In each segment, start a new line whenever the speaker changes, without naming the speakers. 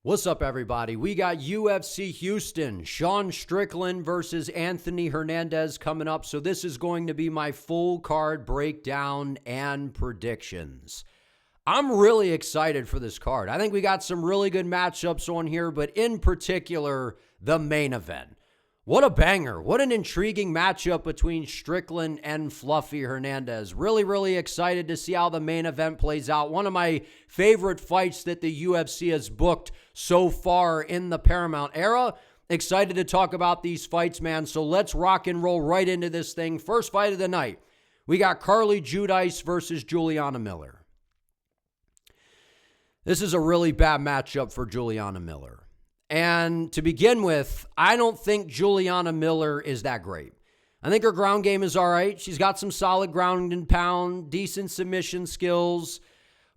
What's up, everybody? We got UFC Houston, Sean Strickland versus Anthony Hernandez coming up. So this is going to be my full card breakdown and predictions. I'm really excited for this card. I think we got some really good matchups on here, but in particular, the main event. What a banger. What an intriguing matchup between Strickland and Fluffy Hernandez. Really excited to see how the main event plays out. One of my favorite fights that the UFC has booked so far in the Paramount era. Excited to talk about these fights, man. So let's rock and roll right into this thing. First fight of the night. We got Carli Judice versus Juliana Miller. This is a really bad matchup for Juliana Miller. And to begin with, I don't think Juliana Miller is that great. I think her ground game is all right. She's got some solid ground and pound, decent submission skills,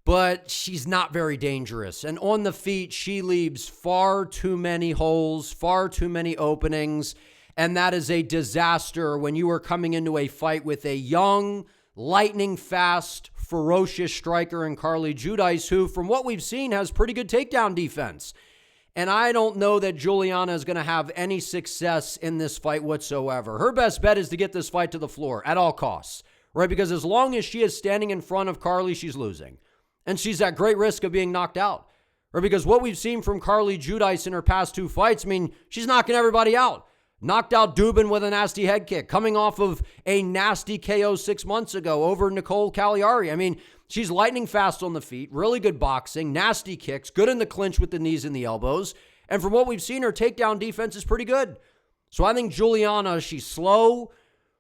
but she's not very dangerous. And on the feet, she leaves far too many holes, far too many openings, and that is a disaster when you are coming into a fight with a young, lightning fast, ferocious striker in Carli Judice, who, from what we've seen, has pretty good takedown defense. And I don't know that Juliana is going to have any success in this fight whatsoever. Her best bet is to get this fight to the floor at all costs, right? Because as long as she is standing in front of Carli, she's losing. And she's at great risk of being knocked out, right? Because what we've seen from Carli Judice in her past two fights, I mean, she's knocking everybody out. Knocked out Dubin with a nasty head kick, coming off of a nasty KO 6 months ago over Nicole Cagliari. I mean, she's lightning fast on the feet, really good boxing, nasty kicks, good in the clinch with the knees and the elbows. And from what we've seen, her takedown defense is pretty good. So I think Juliana, she's slow,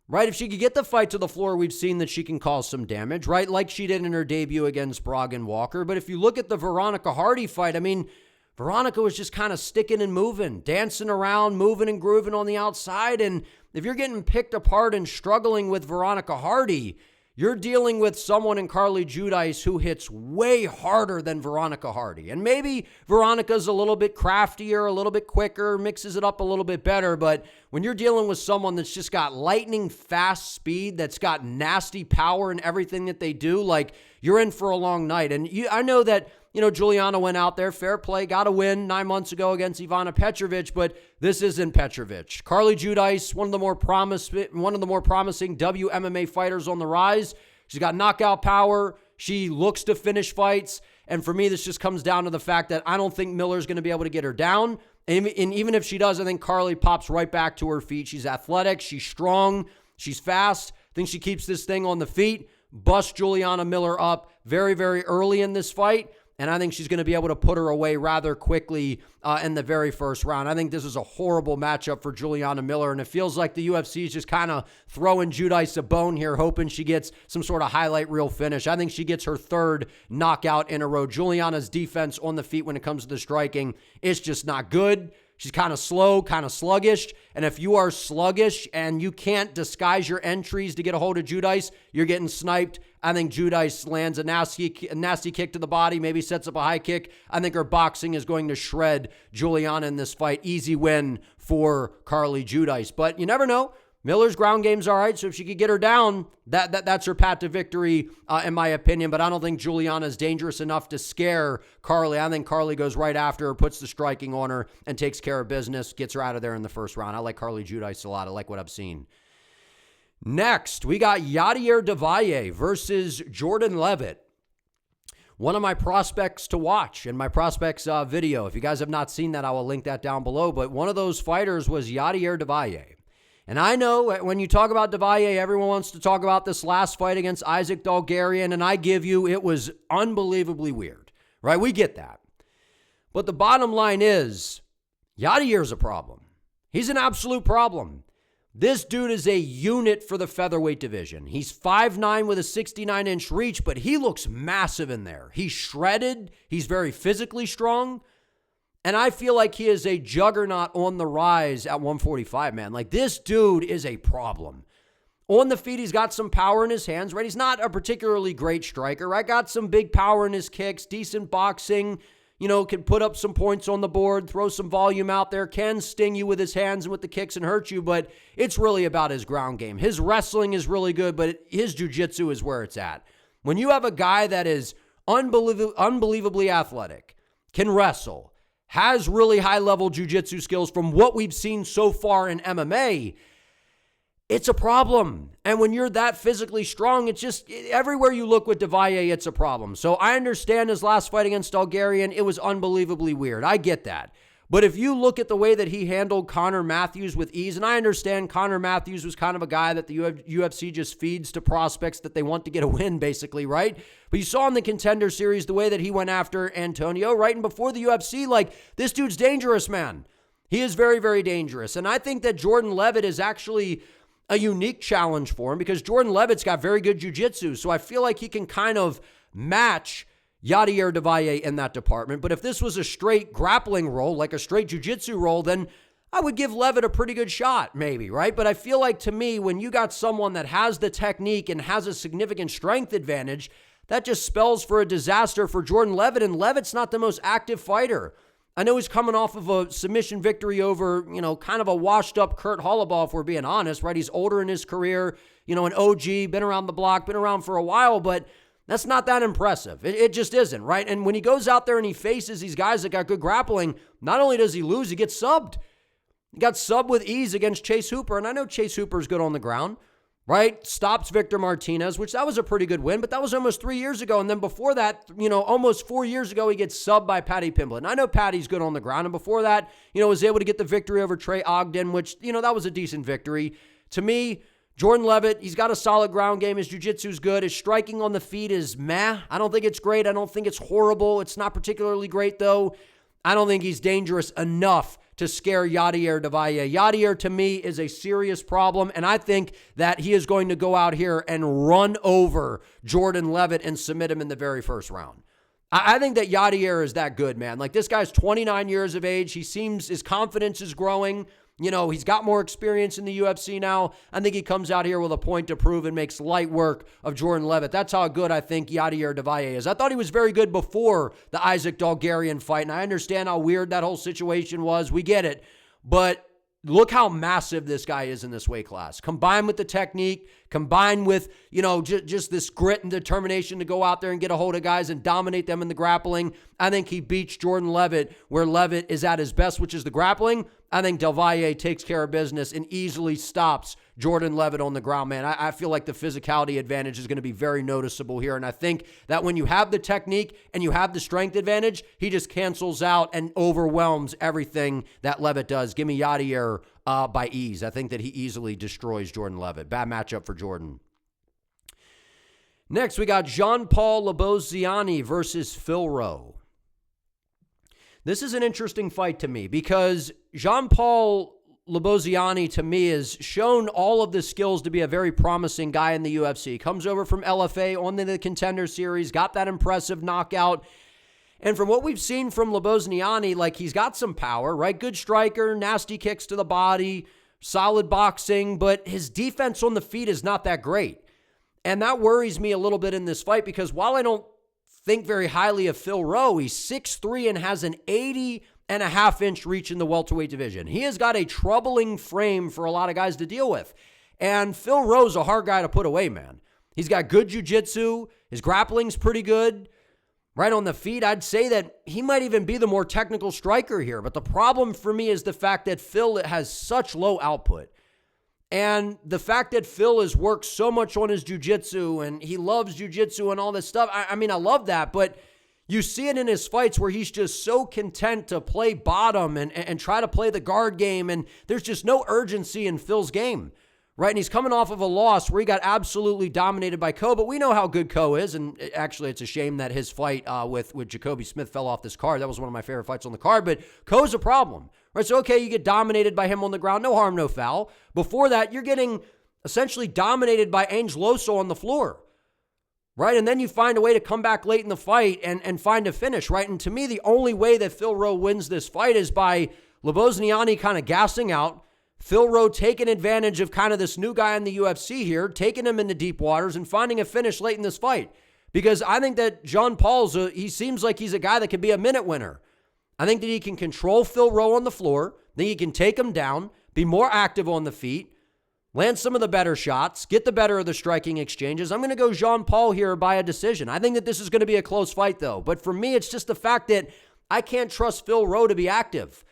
right? If she could get the fight to the floor, we've seen that she can cause some damage, right? Like she did in her debut against Braga and Walker. But if you look at the Veronica Hardy fight, I mean, Veronica was just kind of sticking and moving, dancing around, moving and grooving on the outside. And if you're getting picked apart and struggling with Veronica Hardy, you're dealing with someone in Carli Judice who hits way harder than Veronica Hardy. And maybe Veronica's a little bit craftier, a little bit quicker, mixes it up a little bit better. But when you're dealing with someone that's just got lightning fast speed, that's got nasty power in everything that they do, like, you're in for a long night. And I know that, Juliana went out there, fair play, got a win 9 months ago against Ivana Petrovic, but this isn't Petrovic. Carli Judice, one of the more promising WMMA fighters on the rise. She's got knockout power. She looks to finish fights. And for me, this just comes down to the fact that I don't think Miller's going to be able to get her down. And even if she does, I think Carli pops right back to her feet. She's athletic. She's strong. She's fast. I think she keeps this thing on the feet. Bust Juliana Miller up very early in this fight. And I think she's going to be able to put her away rather quickly in the very first round. I think this is a horrible matchup for Juliana Miller, and it feels like the UFC is just kind of throwing Judice a bone here, hoping she gets some sort of highlight reel finish. I think she gets her third knockout in a row. Juliana's defense on the feet when it comes to the striking is just not good. She's kind of slow, kind of sluggish. And if you are sluggish and you can't disguise your entries to get a hold of Judice, you're getting sniped. I think Judice lands a nasty kick to the body, maybe sets up a high kick. I think her boxing is going to shred Juliana in this fight. Easy win for Carli Judice. But you never know. Miller's ground game's all right, so if she could get her down, that's her path to victory, in my opinion. But I don't think Juliana's dangerous enough to scare Carli. I think Carli goes right after her, puts the striking on her, and takes care of business, gets her out of there in the first round. I like Carli Judice a lot. I like what I've seen. Next, we got Yadier Valle versus Jordan Leavitt. One of my prospects to watch in my prospects video. If you guys have not seen that, I will link that down below. But one of those fighters was Yadier Valle. And I know when you talk about Valle, everyone wants to talk about this last fight against Isaac Dalgarian, and I give you, it was unbelievably weird, right? We get that. But the bottom line is, Yadier's a problem. He's an absolute problem. This dude is a unit for the featherweight division. He's 5'9" with a 69-inch reach, but he looks massive in there. He's shredded. He's very physically strong. And I feel like he is a juggernaut on the rise at 145, man. Like, this dude is a problem. On the feet, he's got some power in his hands, right? He's not a particularly great striker, right? Got some big power in his kicks, decent boxing, can put up some points on the board, throw some volume out there, can sting you with his hands and with the kicks and hurt you, but it's really about his ground game. His wrestling is really good, but his jiu-jitsu is where it's at. When you have a guy that is unbelievably athletic, can wrestle, has really high-level jiu-jitsu skills from what we've seen so far in MMA, it's a problem. And when you're that physically strong, it's just everywhere you look with Valle, it's a problem. So I understand his last fight against Bulgarian. It was unbelievably weird. I get that. But if you look at the way that he handled Conor Matthews with ease, and I understand Conor Matthews was kind of a guy that the UFC just feeds to prospects that they want to get a win, basically, right? But you saw in the Contender Series the way that he went after Antonio, right? And before the UFC, like, this dude's dangerous, man. He is very, very dangerous. And I think that Jordan Leavitt is actually a unique challenge for him because Jordan Leavitt's got very good jiu-jitsu. So I feel like he can kind of match Yadier de Valle in that department. But if this was a straight grappling role, like a straight jiu-jitsu role, then I would give Leavitt a pretty good shot, maybe, right? But I feel like, to me, when you got someone that has the technique and has a significant strength advantage, that just spells for a disaster for Jordan Leavitt. And Leavitt's not the most active fighter. I know he's coming off of a submission victory over, kind of a washed-up Kurt Hollabaugh, if we're being honest, right? He's older in his career, an OG, been around the block, been around for a while, but that's not that impressive. It just isn't, right? And when he goes out there and he faces these guys that got good grappling, not only does he lose, he gets subbed. He got subbed with ease against Chase Hooper, and I know Chase Hooper's good on the ground, right? Stops Victor Martinez, which that was a pretty good win, but that was almost 3 years ago. And then before that, almost 4 years ago, he gets subbed by Paddy Pimblett. And I know Paddy's good on the ground. And before that, was able to get the victory over Trey Ogden, which, that was a decent victory. To me, Jordan Leavitt, he's got a solid ground game. His jiu-jitsu's good. His striking on the feet is meh. I don't think it's great. I don't think it's horrible. It's not particularly great, though. I don't think he's dangerous enough to scare Yadier de Valle. Yadier, to me, is a serious problem, and I think that he is going to go out here and run over Jordan Leavitt and submit him in the very first round. I think that Yadier is that good, man. Like, this guy's 29 years of age. His confidence is growing. He's got more experience in the UFC now. I think he comes out here with a point to prove and makes light work of Jordan Leavitt. That's how good I think Yadier de Valle is. I thought he was very good before the Isaac Bulgarian fight, and I understand how weird that whole situation was. We get it. But look how massive this guy is in this weight class. Combined with the technique, combined with, just this grit and determination to go out there and get a hold of guys and dominate them in the grappling, I think he beats Jordan Leavitt where Leavitt is at his best, which is the grappling. I think Del Valle takes care of business and easily stops Jordan Leavitt on the ground, man. I feel like the physicality advantage is going to be very noticeable here. And I think that when you have the technique and you have the strength advantage, he just cancels out and overwhelms everything that Leavitt does. Give me Yadier by ease. I think that he easily destroys Jordan Leavitt. Bad matchup for Jordan. Next, we got Jean-Paul Lebosnoyani versus Phil Rowe. This is an interesting fight to me because Jean-Paul Lebosnoyani, to me, has shown all of the skills to be a very promising guy in the UFC. Comes over from LFA on the Contender Series, got that impressive knockout. And from what we've seen from Lebosnoyani, like, he's got some power, right? Good striker, nasty kicks to the body, solid boxing, but his defense on the feet is not that great. And that worries me a little bit in this fight because while I don't think very highly of Phil Rowe, he's 6'3" and has an 80.5-inch reach in the welterweight division. He has got a troubling frame for a lot of guys to deal with. And Phil Rowe's a hard guy to put away, man. He's got good jiu-jitsu. His grappling's pretty good. Right on the feet, I'd say that he might even be the more technical striker here. But the problem for me is the fact that Phil has such low output. And the fact that Phil has worked so much on his jiu-jitsu and he loves jiu-jitsu and all this stuff, I mean, I love that, but you see it in his fights where he's just so content to play bottom and try to play the guard game, and there's just no urgency in Phil's game, right? And he's coming off of a loss where he got absolutely dominated by Ko, but we know how good Ko is, and actually it's a shame that his fight with Jacoby Smith fell off this card. That was one of my favorite fights on the card, but Ko's a problem. Right, so okay, you get dominated by him on the ground, no harm, no foul. Before that, you're getting essentially dominated by Angeloso on the floor, right? And then you find a way to come back late in the fight and find a finish, right? And to me, the only way that Phil Rowe wins this fight is by Lebosnoyani kind of gassing out, Phil Rowe taking advantage of kind of this new guy in the UFC here, taking him into deep waters and finding a finish late in this fight. Because I think that Jean-Paul's, he seems like he's a guy that could be a minute winner. I think that he can control Phil Rowe on the floor. I think he can take him down, be more active on the feet, land some of the better shots, get the better of the striking exchanges. I'm going to go Jean-Paul here by a decision. I think that this is going to be a close fight, though. But for me, it's just the fact that I can't trust Phil Rowe to be active,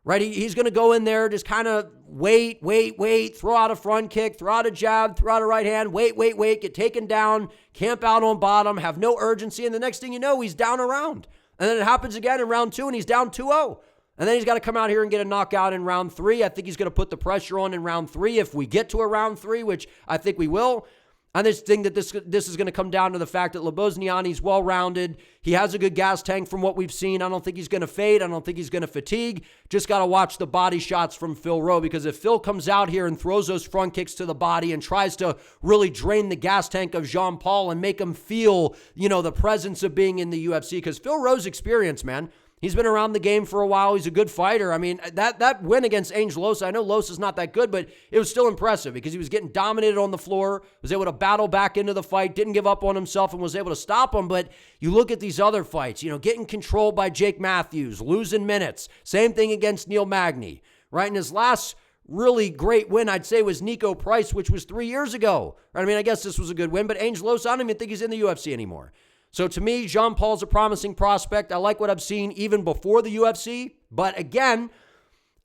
right? He's going to go in there, just kind of wait, throw out a front kick, throw out a jab, throw out a right hand, wait, get taken down, camp out on bottom, have no urgency, and the next thing you know, he's down a round. And then it happens again in round 2, and he's down 2-0. And then he's got to come out here and get a knockout in round 3. I think he's going to put the pressure on in round 3 if we get to a round 3, which I think we will. I just think that this is going to come down to the fact that Lebosnoyani's well-rounded. He has a good gas tank from what we've seen. I don't think he's going to fade. I don't think he's going to fatigue. Just got to watch the body shots from Phil Rowe, because if Phil comes out here and throws those front kicks to the body and tries to really drain the gas tank of Jean-Paul and make him feel, the presence of being in the UFC, because Phil Rowe's experience, man, he's been around the game for a while. He's a good fighter. I mean, that win against Angel Losa, I know Losa's not that good, but it was still impressive because he was getting dominated on the floor, was able to battle back into the fight, didn't give up on himself, and was able to stop him. But you look at these other fights, getting controlled by Jake Matthews, losing minutes. Same thing against Neil Magny, right? And his last really great win, I'd say, was Nico Price, which was 3 years ago. Right? I mean, I guess this was a good win, but Angel Losa, I don't even think he's in the UFC anymore. So to me, Jean-Paul's a promising prospect. I like what I've seen even before the UFC. But again,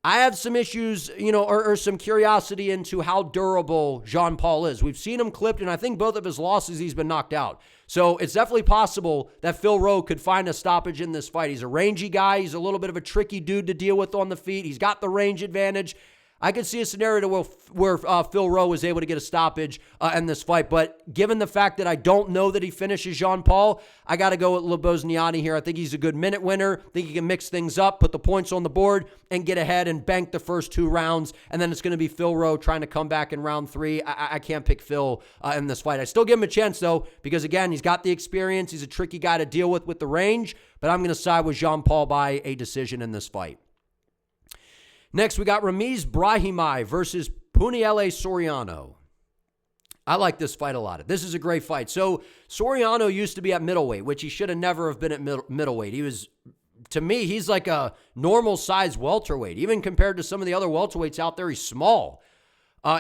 I have some issues, or some curiosity into how durable Jean-Paul is. We've seen him clipped, and I think both of his losses, he's been knocked out. So it's definitely possible that Phil Rowe could find a stoppage in this fight. He's a rangy guy. He's a little bit of a tricky dude to deal with on the feet. He's got the range advantage. I could see a scenario where Phil Rowe was able to get a stoppage in this fight. But given the fact that I don't know that he finishes Jean-Paul, I got to go with Lebosnoyani here. I think he's a good minute winner. I think he can mix things up, put the points on the board, and get ahead and bank the first 2 rounds. And then it's going to be Phil Rowe trying to come back in round 3. I can't pick Phil in this fight. I still give him a chance, though, because, again, he's got the experience. He's a tricky guy to deal with the range. But I'm going to side with Jean-Paul by a decision in this fight. Next, we got Ramiz Brahimaj versus Punahele Soriano. I like this fight a lot. This is a great fight. So Soriano used to be at middleweight, which he should have never have been at middleweight. He was, to me, he's like a normal size welterweight. Even compared to some of the other welterweights out there, he's small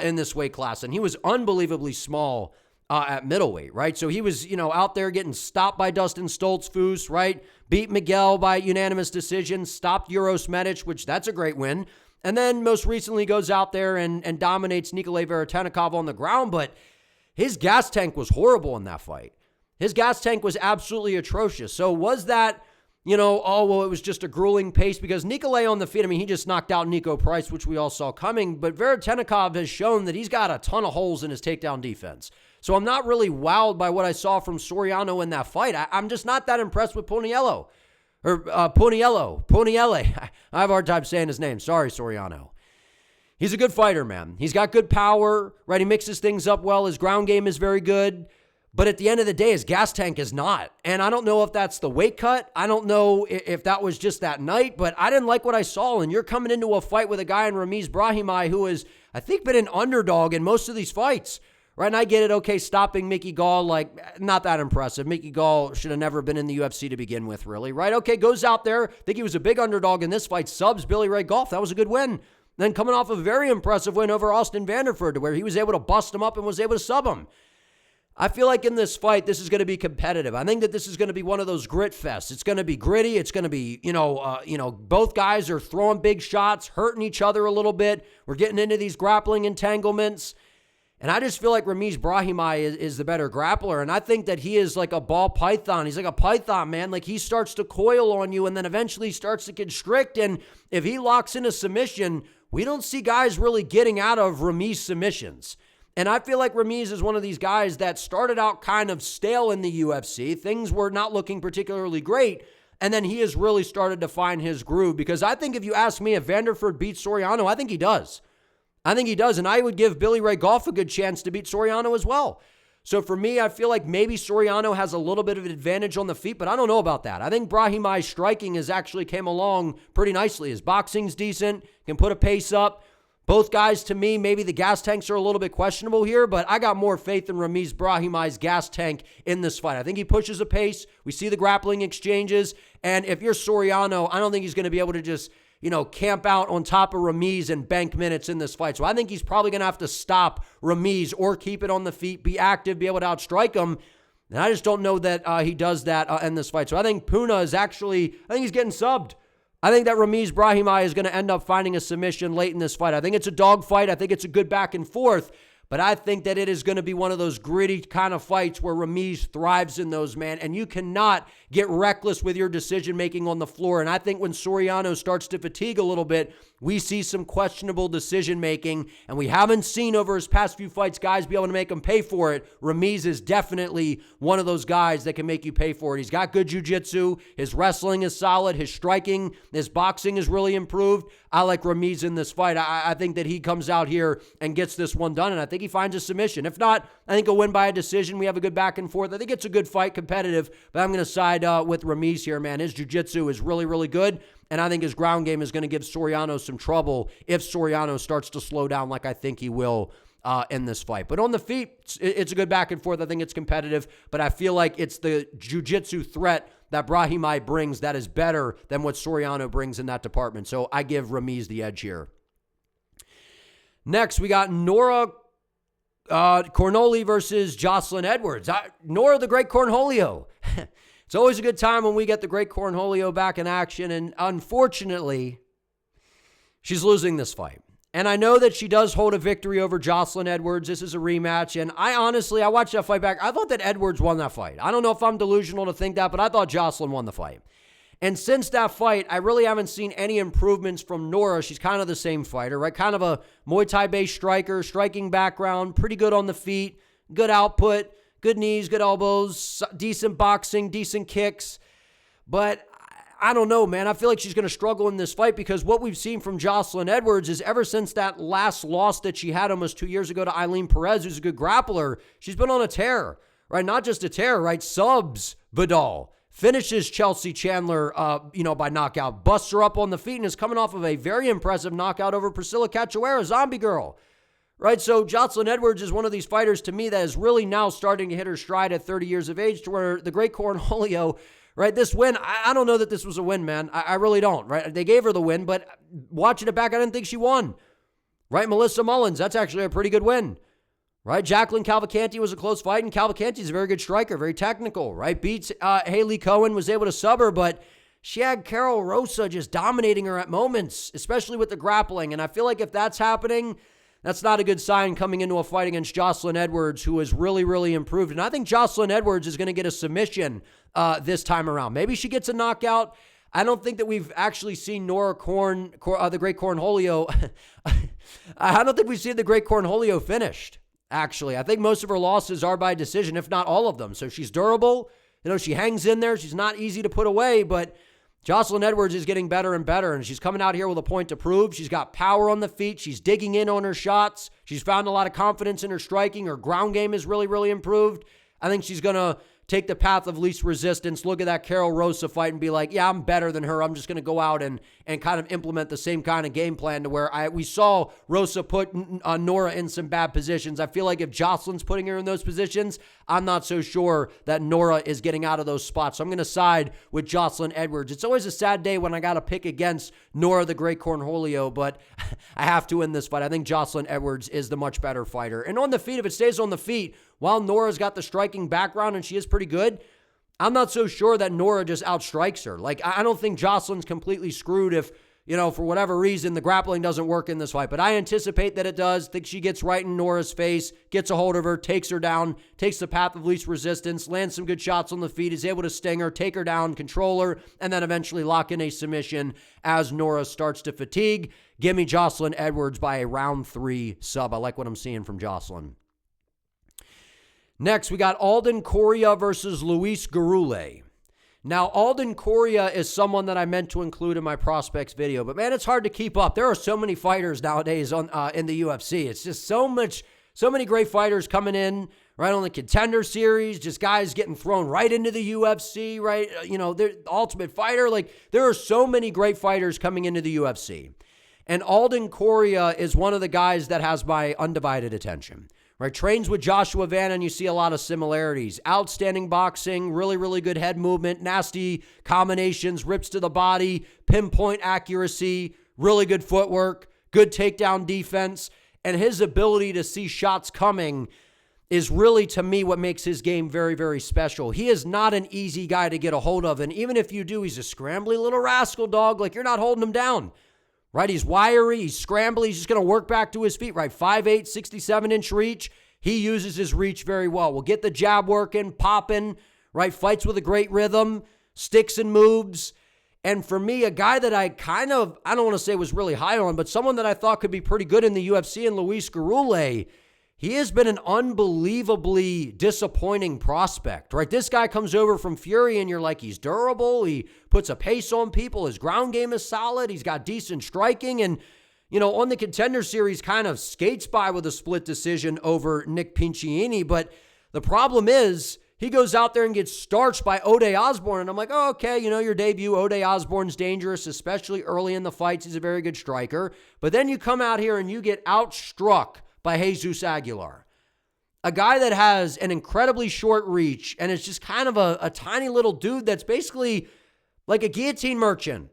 in this weight class. And he was unbelievably small at middleweight, right? So he was, out there getting stopped by Dustin Stoltzfus, right? Beat Miguel by unanimous decision, stopped Uros Medic, which that's a great win. And then most recently goes out there and dominates Nikolay Veretennikov on the ground, but his gas tank was horrible in that fight. His gas tank was absolutely atrocious. So was that, it was just a grueling pace? Because Nikolay on the feet, he just knocked out Nico Price, which we all saw coming, but Veretennikov has shown that he's got a ton of holes in his takedown defense. So I'm not really wowed by what I saw from Soriano in that fight. I'm just not that impressed with Punahele. Punahele. I have a hard time saying his name. Sorry, Soriano. He's a good fighter, man. He's got good power, right? He mixes things up well. His ground game is very good. But at the end of the day, his gas tank is not. And I don't know if that's the weight cut. I don't know if that was just that night, but I didn't like what I saw. And you're coming into a fight with a guy in Ramiz Brahimaj who has, I think, been an underdog in most of these fights. Right, and I get it, okay, stopping Mickey Gall, not that impressive. Mickey Gall should have never been in the UFC to begin with, really, right? Okay, goes out there, think he was a big underdog in this fight, subs Billy Ray Goff. That was a good win. Then coming off a very impressive win over Austin Vanderford, where he was able to bust him up and was able to sub him. I feel like in this fight, this is going to be competitive. I think that this is going to be one of those grit fests. It's going to be gritty. It's going to be, both guys are throwing big shots, hurting each other a little bit. We're getting into these grappling entanglements. And I just feel like Ramiz Brahimaj is the better grappler. And I think that he is like a ball python. He's like a python, man. Like he starts to coil on you and then eventually starts to constrict. And if he locks in a submission, we don't see guys really getting out of Ramiz submissions. And I feel like Ramiz is one of these guys that started out kind of stale in the UFC. Things were not looking particularly great. And then he has really started to find his groove. Because I think if you ask me if Vanderford beats Soriano, I think he does. And I would give Billy Ray Goff a good chance to beat Soriano as well. So for me, I feel like maybe Soriano has a little bit of an advantage on the feet, but I don't know about that. I think Brahimaj's striking has actually came along pretty nicely. His boxing's decent, can put a pace up. Both guys, to me, maybe the gas tanks are a little bit questionable here, but I got more faith in Ramiz Brahimaj's gas tank in this fight. I think he pushes a pace. We see the grappling exchanges, and if you're Soriano, I don't think he's going to be able to just camp out on top of Ramiz and bank minutes in this fight. So I think he's probably going to have to stop Ramiz or keep it on the feet, be active, be able to outstrike him. And I just don't know that he does that in this fight. So I think Puna is actually, I think he's getting subbed. I think that Ramiz Brahimaj is going to end up finding a submission late in this fight. I think it's a dog fight. I think it's a good back and forth. But I think that it is going to be one of those gritty kind of fights where Ramiz thrives in those, man. And you cannot get reckless with your decision-making on the floor. And I think when Soriano starts to fatigue a little bit, we see some questionable decision-making. And we haven't seen over his past few fights guys be able to make him pay for it. Ramiz is definitely one of those guys that can make you pay for it. He's got good jiu-jitsu. His wrestling is solid. His striking, his boxing is really improved. I like Ramiz in this fight. I think that he comes out here and gets this one done, and I think he finds a submission. If not, I think he'll win by a decision. We have a good back and forth. I think it's a good fight, competitive, but I'm going to side with Ramiz here, man. His jiu-jitsu is really, really good, and I think his ground game is going to give Soriano some trouble if Soriano starts to slow down like I think he will in this fight. But on the feet, it's a good back and forth. I think it's competitive, but I feel like it's the jiu-jitsu threat that Brahimaj brings that is better than what Soriano brings in that department. So I give Ramiz the edge here. Next, we got Nora Cornolle versus Joselyn Edwards. Nora the Great Cornholio. It's always a good time when we get the Great Cornholio back in action, and unfortunately, she's losing this fight. And I know that she does hold a victory over Joselyn Edwards. This is a rematch. And I watched that fight back. I thought that Edwards won that fight. I don't know if I'm delusional to think that, but I thought Joselyn won the fight. And since that fight, I really haven't seen any improvements from Nora. She's kind of the same fighter, right? Kind of a Muay Thai-based striker, striking background, pretty good on the feet, good output, good knees, good elbows, decent boxing, decent kicks. But I don't know, man. I feel like she's going to struggle in this fight because what we've seen from Joselyn Edwards is ever since that last loss that she had almost 2 years ago to Eileen Perez, who's a good grappler, she's been on a tear, right? Not just a tear, right? Subs Vidal, finishes Chelsea Chandler, by knockout, busts her up on the feet, and is coming off of a very impressive knockout over Priscilla Cachoeira, Zombie Girl, right? So Joselyn Edwards is one of these fighters to me that is really now starting to hit her stride at 30 years of age to where the Great Cornholio, right, this win, I don't know that this was a win, man. I really don't, right? They gave her the win, but watching it back, I didn't think she won, right? Melissa Mullins, that's actually a pretty good win, right? Jacqueline Cavalcanti was a close fight, and Cavalcanti's a very good striker, very technical, right? Beats Haley Cohen, was able to sub her, but she had Carol Rosa just dominating her at moments, especially with the grappling, and I feel like if that's happening, that's not a good sign coming into a fight against Joselyn Edwards, who has really, really improved. And I think Joselyn Edwards is going to get a submission this time around. Maybe she gets a knockout. I don't think that we've actually seen Nora the Great Cornholio. I don't think we've seen the Great Cornholio finished, actually. I think most of her losses are by decision, if not all of them. So she's durable. She hangs in there. She's not easy to put away, but Joselyn Edwards is getting better and better, and she's coming out here with a point to prove. She's got power on the feet. She's digging in on her shots. She's found a lot of confidence in her striking. Her ground game is really, really improved. I think she's going to take the path of least resistance, look at that Carol Rosa fight and be like, yeah, I'm better than her. I'm just going to go out and kind of implement the same kind of game plan to where we saw Rosa put Nora in some bad positions. I feel like if Jocelyn's putting her in those positions, I'm not so sure that Nora is getting out of those spots. So I'm going to side with Joselyn Edwards. It's always a sad day when I got to pick against Nora the Great Cornholio, but I have to win this fight. I think Joselyn Edwards is the much better fighter. And on the feet, if it stays on the feet, while Nora's got the striking background and she is pretty good, I'm not so sure that Nora just outstrikes her. Like, I don't think Jocelyn's completely screwed if, for whatever reason, the grappling doesn't work in this fight. But I anticipate that it does. Think she gets right in Nora's face, gets a hold of her, takes her down, takes the path of least resistance, lands some good shots on the feet, is able to sting her, take her down, control her, and then eventually lock in a submission as Nora starts to fatigue. Give me Joselyn Edwards by a round 3 sub. I like what I'm seeing from Joselyn. Next, we got Alden Coria versus Luis Gurule. Now, Alden Coria is someone that I meant to include in my prospects video, but man, it's hard to keep up. There are so many fighters nowadays in the UFC. It's just so many great fighters coming in, right, on the Contender Series, just guys getting thrown right into the UFC, right? The Ultimate Fighter. Like, there are so many great fighters coming into the UFC. And Alden Coria is one of the guys that has my undivided attention. Right, trains with Joshua Vann, and you see a lot of similarities. Outstanding boxing, really, really good head movement, nasty combinations, rips to the body, pinpoint accuracy, really good footwork, good takedown defense, and his ability to see shots coming is really, to me, what makes his game very, very special. He is not an easy guy to get a hold of, and even if you do, he's a scrambly little rascal, dog. Like, you're not holding him down, right? He's wiry, he's scrambly, he's just going to work back to his feet, right? 5'8", 67-inch reach. He uses his reach very well. Will get the jab working, popping, right? Fights with a great rhythm, sticks and moves. And for me, a guy that I don't want to say was really high on, but someone that I thought could be pretty good in the UFC, and Luis Gurule, he has been an unbelievably disappointing prospect, right? This guy comes over from Fury and you're like, he's durable. He puts a pace on people. His ground game is solid. He's got decent striking. And, on the Contender Series kind of skates by with a split decision over Nick Pincini. But the problem is he goes out there and gets starched by Ode Osbourne. And I'm like, oh, okay, your debut, Ode Osbourne's dangerous, especially early in the fights. He's a very good striker. But then you come out here and you get outstruck by Jesus Aguilar, a guy that has an incredibly short reach and is just kind of a tiny little dude that's basically like a guillotine merchant.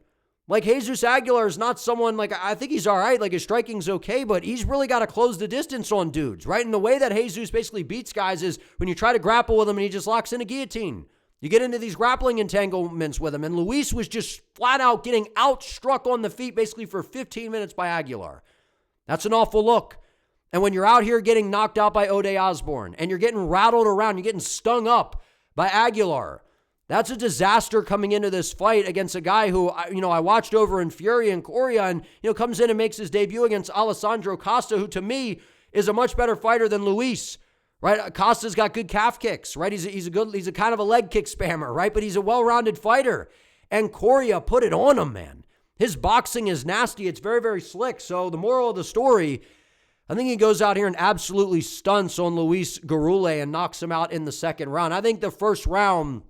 Like, Jesus Aguilar is not someone, like, I think he's all right, like his striking's okay, but he's really got to close the distance on dudes, right? And the way that Jesus basically beats guys is when you try to grapple with him and he just locks in a guillotine. You get into these grappling entanglements with him, and Luis was just flat out getting outstruck on the feet basically for 15 minutes by Aguilar. That's an awful look. And when you're out here getting knocked out by Ode Osbourne and you're getting rattled around, you're getting stung up by Aguilar, that's a disaster coming into this fight against a guy who, I watched over in Fury and Coria and, comes in and makes his debut against Alessandro Costa, who to me is a much better fighter than Luis, right? Costa's got good calf kicks, right? He's a kind of a leg kick spammer, right? But he's a well-rounded fighter. And Coria put it on him, man. His boxing is nasty. It's very, very slick. So the moral of the story, I think he goes out here and absolutely stunts on Luis Gurule and knocks him out in the second round. I think the first round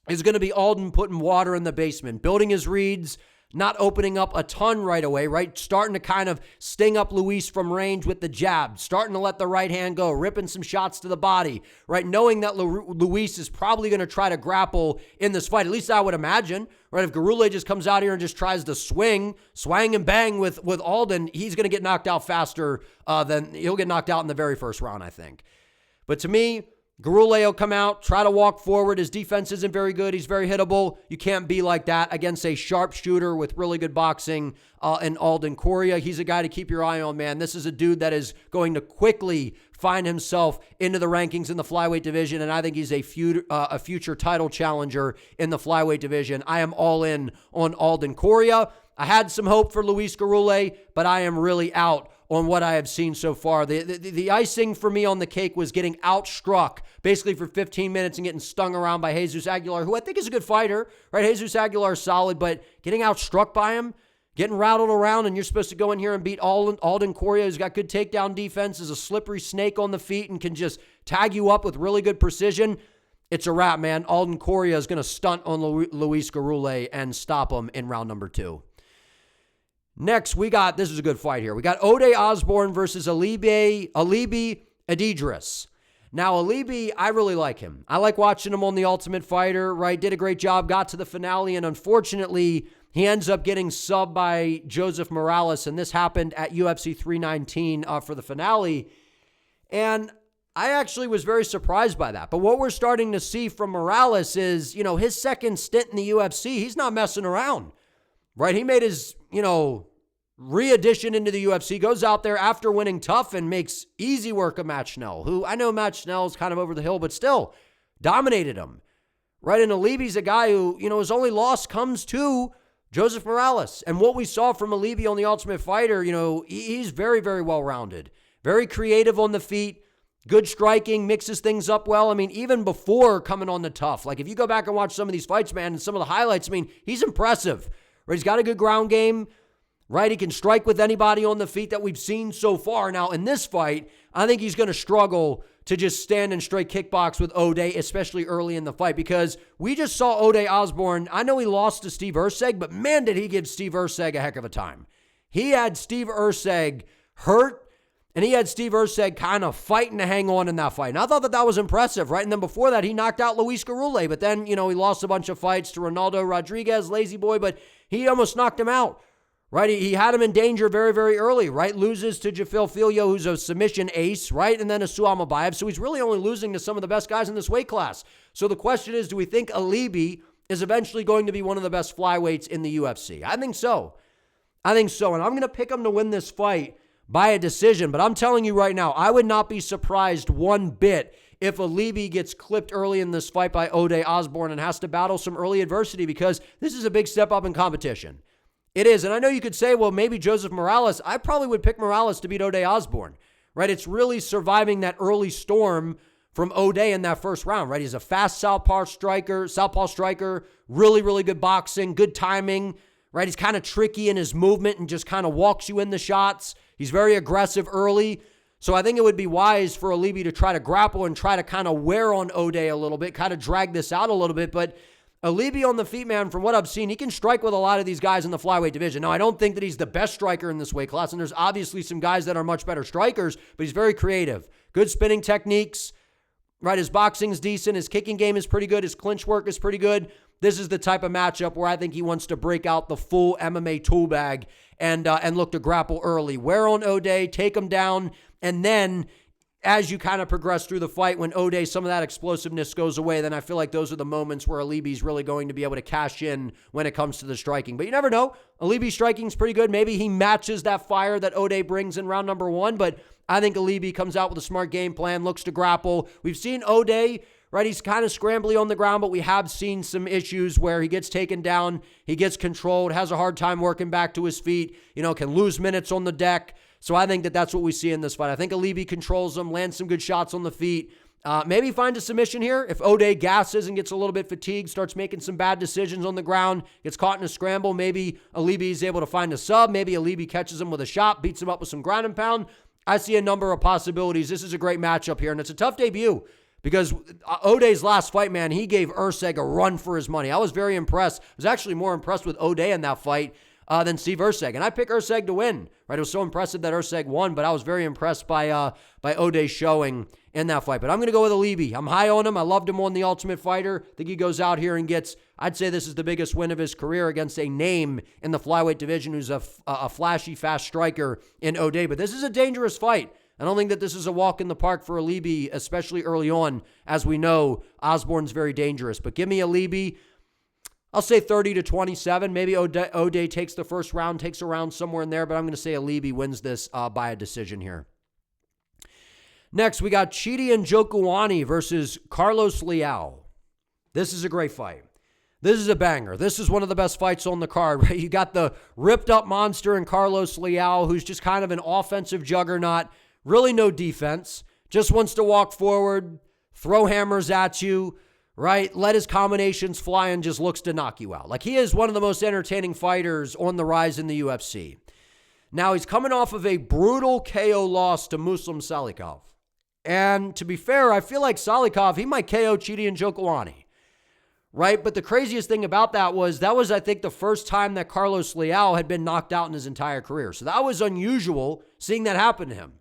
is going to be Alden putting water in the basement, building his reads, not opening up a ton right away, right? Starting to kind of sting up Luis from range with the jab, starting to let the right hand go, ripping some shots to the body, right? Knowing that Luis is probably going to try to grapple in this fight. At least I would imagine, right? If Gurule just comes out here and just tries to swing and bang with Alden, he's going to get knocked out faster than he'll get knocked out in the very first round, I think. But to me, Gurule will come out, try to walk forward. His defense isn't very good. He's very hittable. You can't be like that against a sharpshooter with really good boxing in Alden Coria. He's a guy to keep your eye on, man. This is a dude that is going to quickly find himself into the rankings in the flyweight division, and I think he's a future title challenger in the flyweight division. I am all in on Alden Coria. I had some hope for Luis Gurule, but I am really out on what I have seen so far. The icing for me on the cake was getting outstruck basically for 15 minutes and getting stung around by Jesus Aguilar, who I think is a good fighter, right? Jesus Aguilar is solid, but getting outstruck by him, getting rattled around, and you're supposed to go in here and beat Alden Coria, who's got good takedown defense, is a slippery snake on the feet and can just tag you up with really good precision. It's a wrap, man. Alden Coria is going to stunt on Luis Gurule and stop him in round number 2. Next, this is a good fight here. We got Ode Osbourne versus Alibi Idiris. Now, Alibi, I really like him. I like watching him on The Ultimate Fighter, right? Did a great job, got to the finale, and unfortunately, he ends up getting subbed by Joseph Morales, and this happened at UFC 319 for the finale. And I actually was very surprised by that. But what we're starting to see from Morales is, his second stint in the UFC, he's not messing around, right? He made his, re-addition into the UFC, goes out there after winning tough and makes easy work of Matt Schnell, who I know Matt Schnell is kind of over the hill, but still dominated him, right? And Alibi's a guy who, his only loss comes to Joseph Morales. And what we saw from Alibi on The Ultimate Fighter, he's very, very well-rounded, very creative on the feet, good striking, mixes things up well. I mean, even before coming on the tough, like if you go back and watch some of these fights, man, and some of the highlights, he's impressive, right? He's got a good ground game, right? He can strike with anybody on the feet that we've seen so far. Now, in this fight, I think he's going to struggle to just stand and straight kickbox with Ode, especially early in the fight, because we just saw Ode Osbourne. I know he lost to Steve Erceg, but man, did he give Steve Erceg a heck of a time. He had Steve Erceg hurt, and he had Steve Erceg kind of fighting to hang on in that fight. And I thought that was impressive, right? And then before that, he knocked out Luis Gurule, but then, he lost a bunch of fights to Ronaldo Rodriguez, lazy boy, but he almost knocked him out, right? He had him in danger very, very early, right? Loses to Jafil Filio, who's a submission ace, right? And then a Suamabayev. So he's really only losing to some of the best guys in this weight class. So the question is, do we think Alibi is eventually going to be one of the best flyweights in the UFC? I think so. And I'm going to pick him to win this fight by a decision. But I'm telling you right now, I would not be surprised one bit if Alibi gets clipped early in this fight by Ode Osbourne and has to battle some early adversity, because this is a big step up in competition. It is. And I know you could say, well, maybe Joseph Morales. I probably would pick Morales to beat Ode Osbourne, right? It's really surviving that early storm from Ode in that first round, right? He's a fast southpaw striker, really, really good boxing, good timing, right? He's kind of tricky in his movement and just kind of walks you in the shots. He's very aggressive early. So I think it would be wise for Alibi to try to grapple and try to kind of wear on Ode a little bit, kind of drag this out a little bit. But Alibi on the feet, man, from what I've seen, he can strike with a lot of these guys in the flyweight division. Now, I don't think that he's the best striker in this weight class, and there's obviously some guys that are much better strikers, but he's very creative. Good spinning techniques, right? His boxing's decent. His kicking game is pretty good. His clinch work is pretty good. This is the type of matchup where I think he wants to break out the full MMA tool bag and look to grapple early. Wear on Ode, take him down, and then as you kind of progress through the fight, when Ode, some of that explosiveness goes away, then I feel like those are the moments where Alibi's really going to be able to cash in when it comes to the striking. But you never know. Alibi's striking's pretty good. Maybe he matches that fire that Ode brings in round number 1, but I think Alibi comes out with a smart game plan, looks to grapple. We've seen Ode, right? He's kind of scrambly on the ground, but we have seen some issues where he gets taken down, he gets controlled, has a hard time working back to his feet, can lose minutes on the deck. So I think that that's what we see in this fight. I think Alibi controls him, lands some good shots on the feet. Maybe finds a submission here. If Ode gasses and gets a little bit fatigued, starts making some bad decisions on the ground, gets caught in a scramble, maybe Alibi is able to find a sub. Maybe Alibi catches him with a shot, beats him up with some ground and pound. I see a number of possibilities. This is a great matchup here, and it's a tough debut because Ode's last fight, man, he gave Erceg a run for his money. I was very impressed. I was actually more impressed with Ode in that fight than Steve Erceg. And I pick Erceg to win, right? It was so impressive that Erceg won, but I was very impressed by Ode's showing in that fight. But I'm going to go with Alibi. I'm high on him. I loved him on The Ultimate Fighter. I think he goes out here and gets, I'd say this is the biggest win of his career against a name in the flyweight division who's a flashy, fast striker in Ode. But this is a dangerous fight. I don't think that this is a walk in the park for Alibi, especially early on. As we know, Osbourne's very dangerous. But give me Alibi. I'll say 30-27. Maybe Ode takes the first round, takes a round somewhere in there, but I'm going to say Alibi wins this by a decision here. Next, we got Chidi and Njokuani versus Carlos Leal. This is a great fight. This is a banger. This is one of the best fights on the card, right? You got the ripped up monster in Carlos Leal, who's just kind of an offensive juggernaut, really no defense, just wants to walk forward, throw hammers at you, right? Let his combinations fly and just looks to knock you out. Like, he is one of the most entertaining fighters on the rise in the UFC. Now, he's coming off of a brutal KO loss to Muslim Salikov. And to be fair, I feel like Salikov, he might KO Chidi and Njokuani, right? But the craziest thing about that was, I think, the first time that Carlos Leal had been knocked out in his entire career. So that was unusual, seeing that happen to him.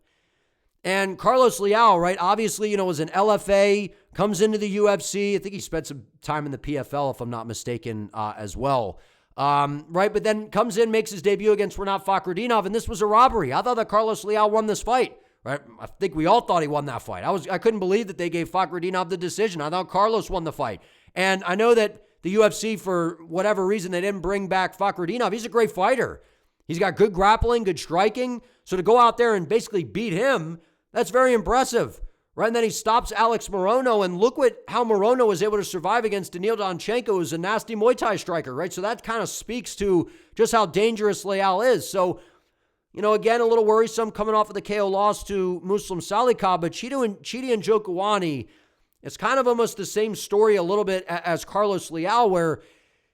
And Carlos Leal, right, obviously, was an LFA, comes into the UFC. I think he spent some time in the PFL, if I'm not mistaken, as well. Right, but then comes in, makes his debut against Rinat Fakhretdinov, and this was a robbery. I thought that Carlos Leal won this fight. Right, I think we all thought he won that fight. I couldn't believe that they gave Fakhretdinov the decision. I thought Carlos won the fight. And I know that the UFC, for whatever reason, they didn't bring back Fakhretdinov. He's a great fighter. He's got good grappling, good striking. So to go out there and basically beat him, that's very impressive, right? And then he stops Alex Morono, and look how Morono was able to survive against Daniil Danchenko, who's a nasty Muay Thai striker, right? So that kind of speaks to just how dangerous Leal is. So, again, a little worrisome coming off of the KO loss to Muslim Salikov, but Chidi and Njokuani, it's kind of almost the same story a little bit as Carlos Leal, where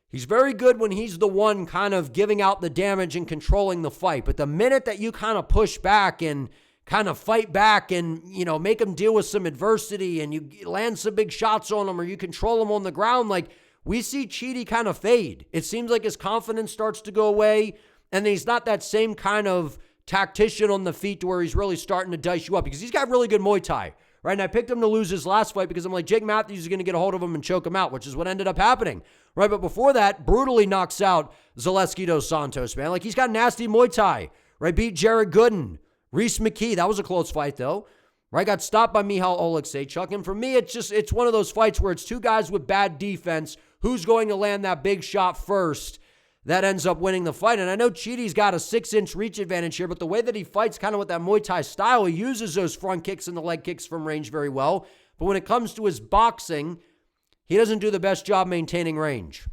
he's very good when he's the one kind of giving out the damage and controlling the fight. But the minute that you kind of push back and kind of fight back and, make him deal with some adversity and you land some big shots on him or you control him on the ground, like, we see Chidi kind of fade. It seems like his confidence starts to go away, and he's not that same kind of tactician on the feet to where he's really starting to dice you up, because he's got really good Muay Thai, right? And I picked him to lose his last fight because I'm like, Jake Matthews is going to get a hold of him and choke him out, which is what ended up happening, right? But before that, brutally knocks out Zaleski dos Santos, man. Like, he's got nasty Muay Thai, right? Beat Jared Gooden, Rhys McKee. That was a close fight, though, right? Got stopped by Michal Oleksiejczuk. And for me, it's one of those fights where it's two guys with bad defense. Who's going to land that big shot first? That ends up winning the fight. And I know Chidi's got a 6-inch reach advantage here, but the way that he fights kind of with that Muay Thai style, he uses those front kicks and the leg kicks from range very well. But when it comes to his boxing, he doesn't do the best job maintaining range.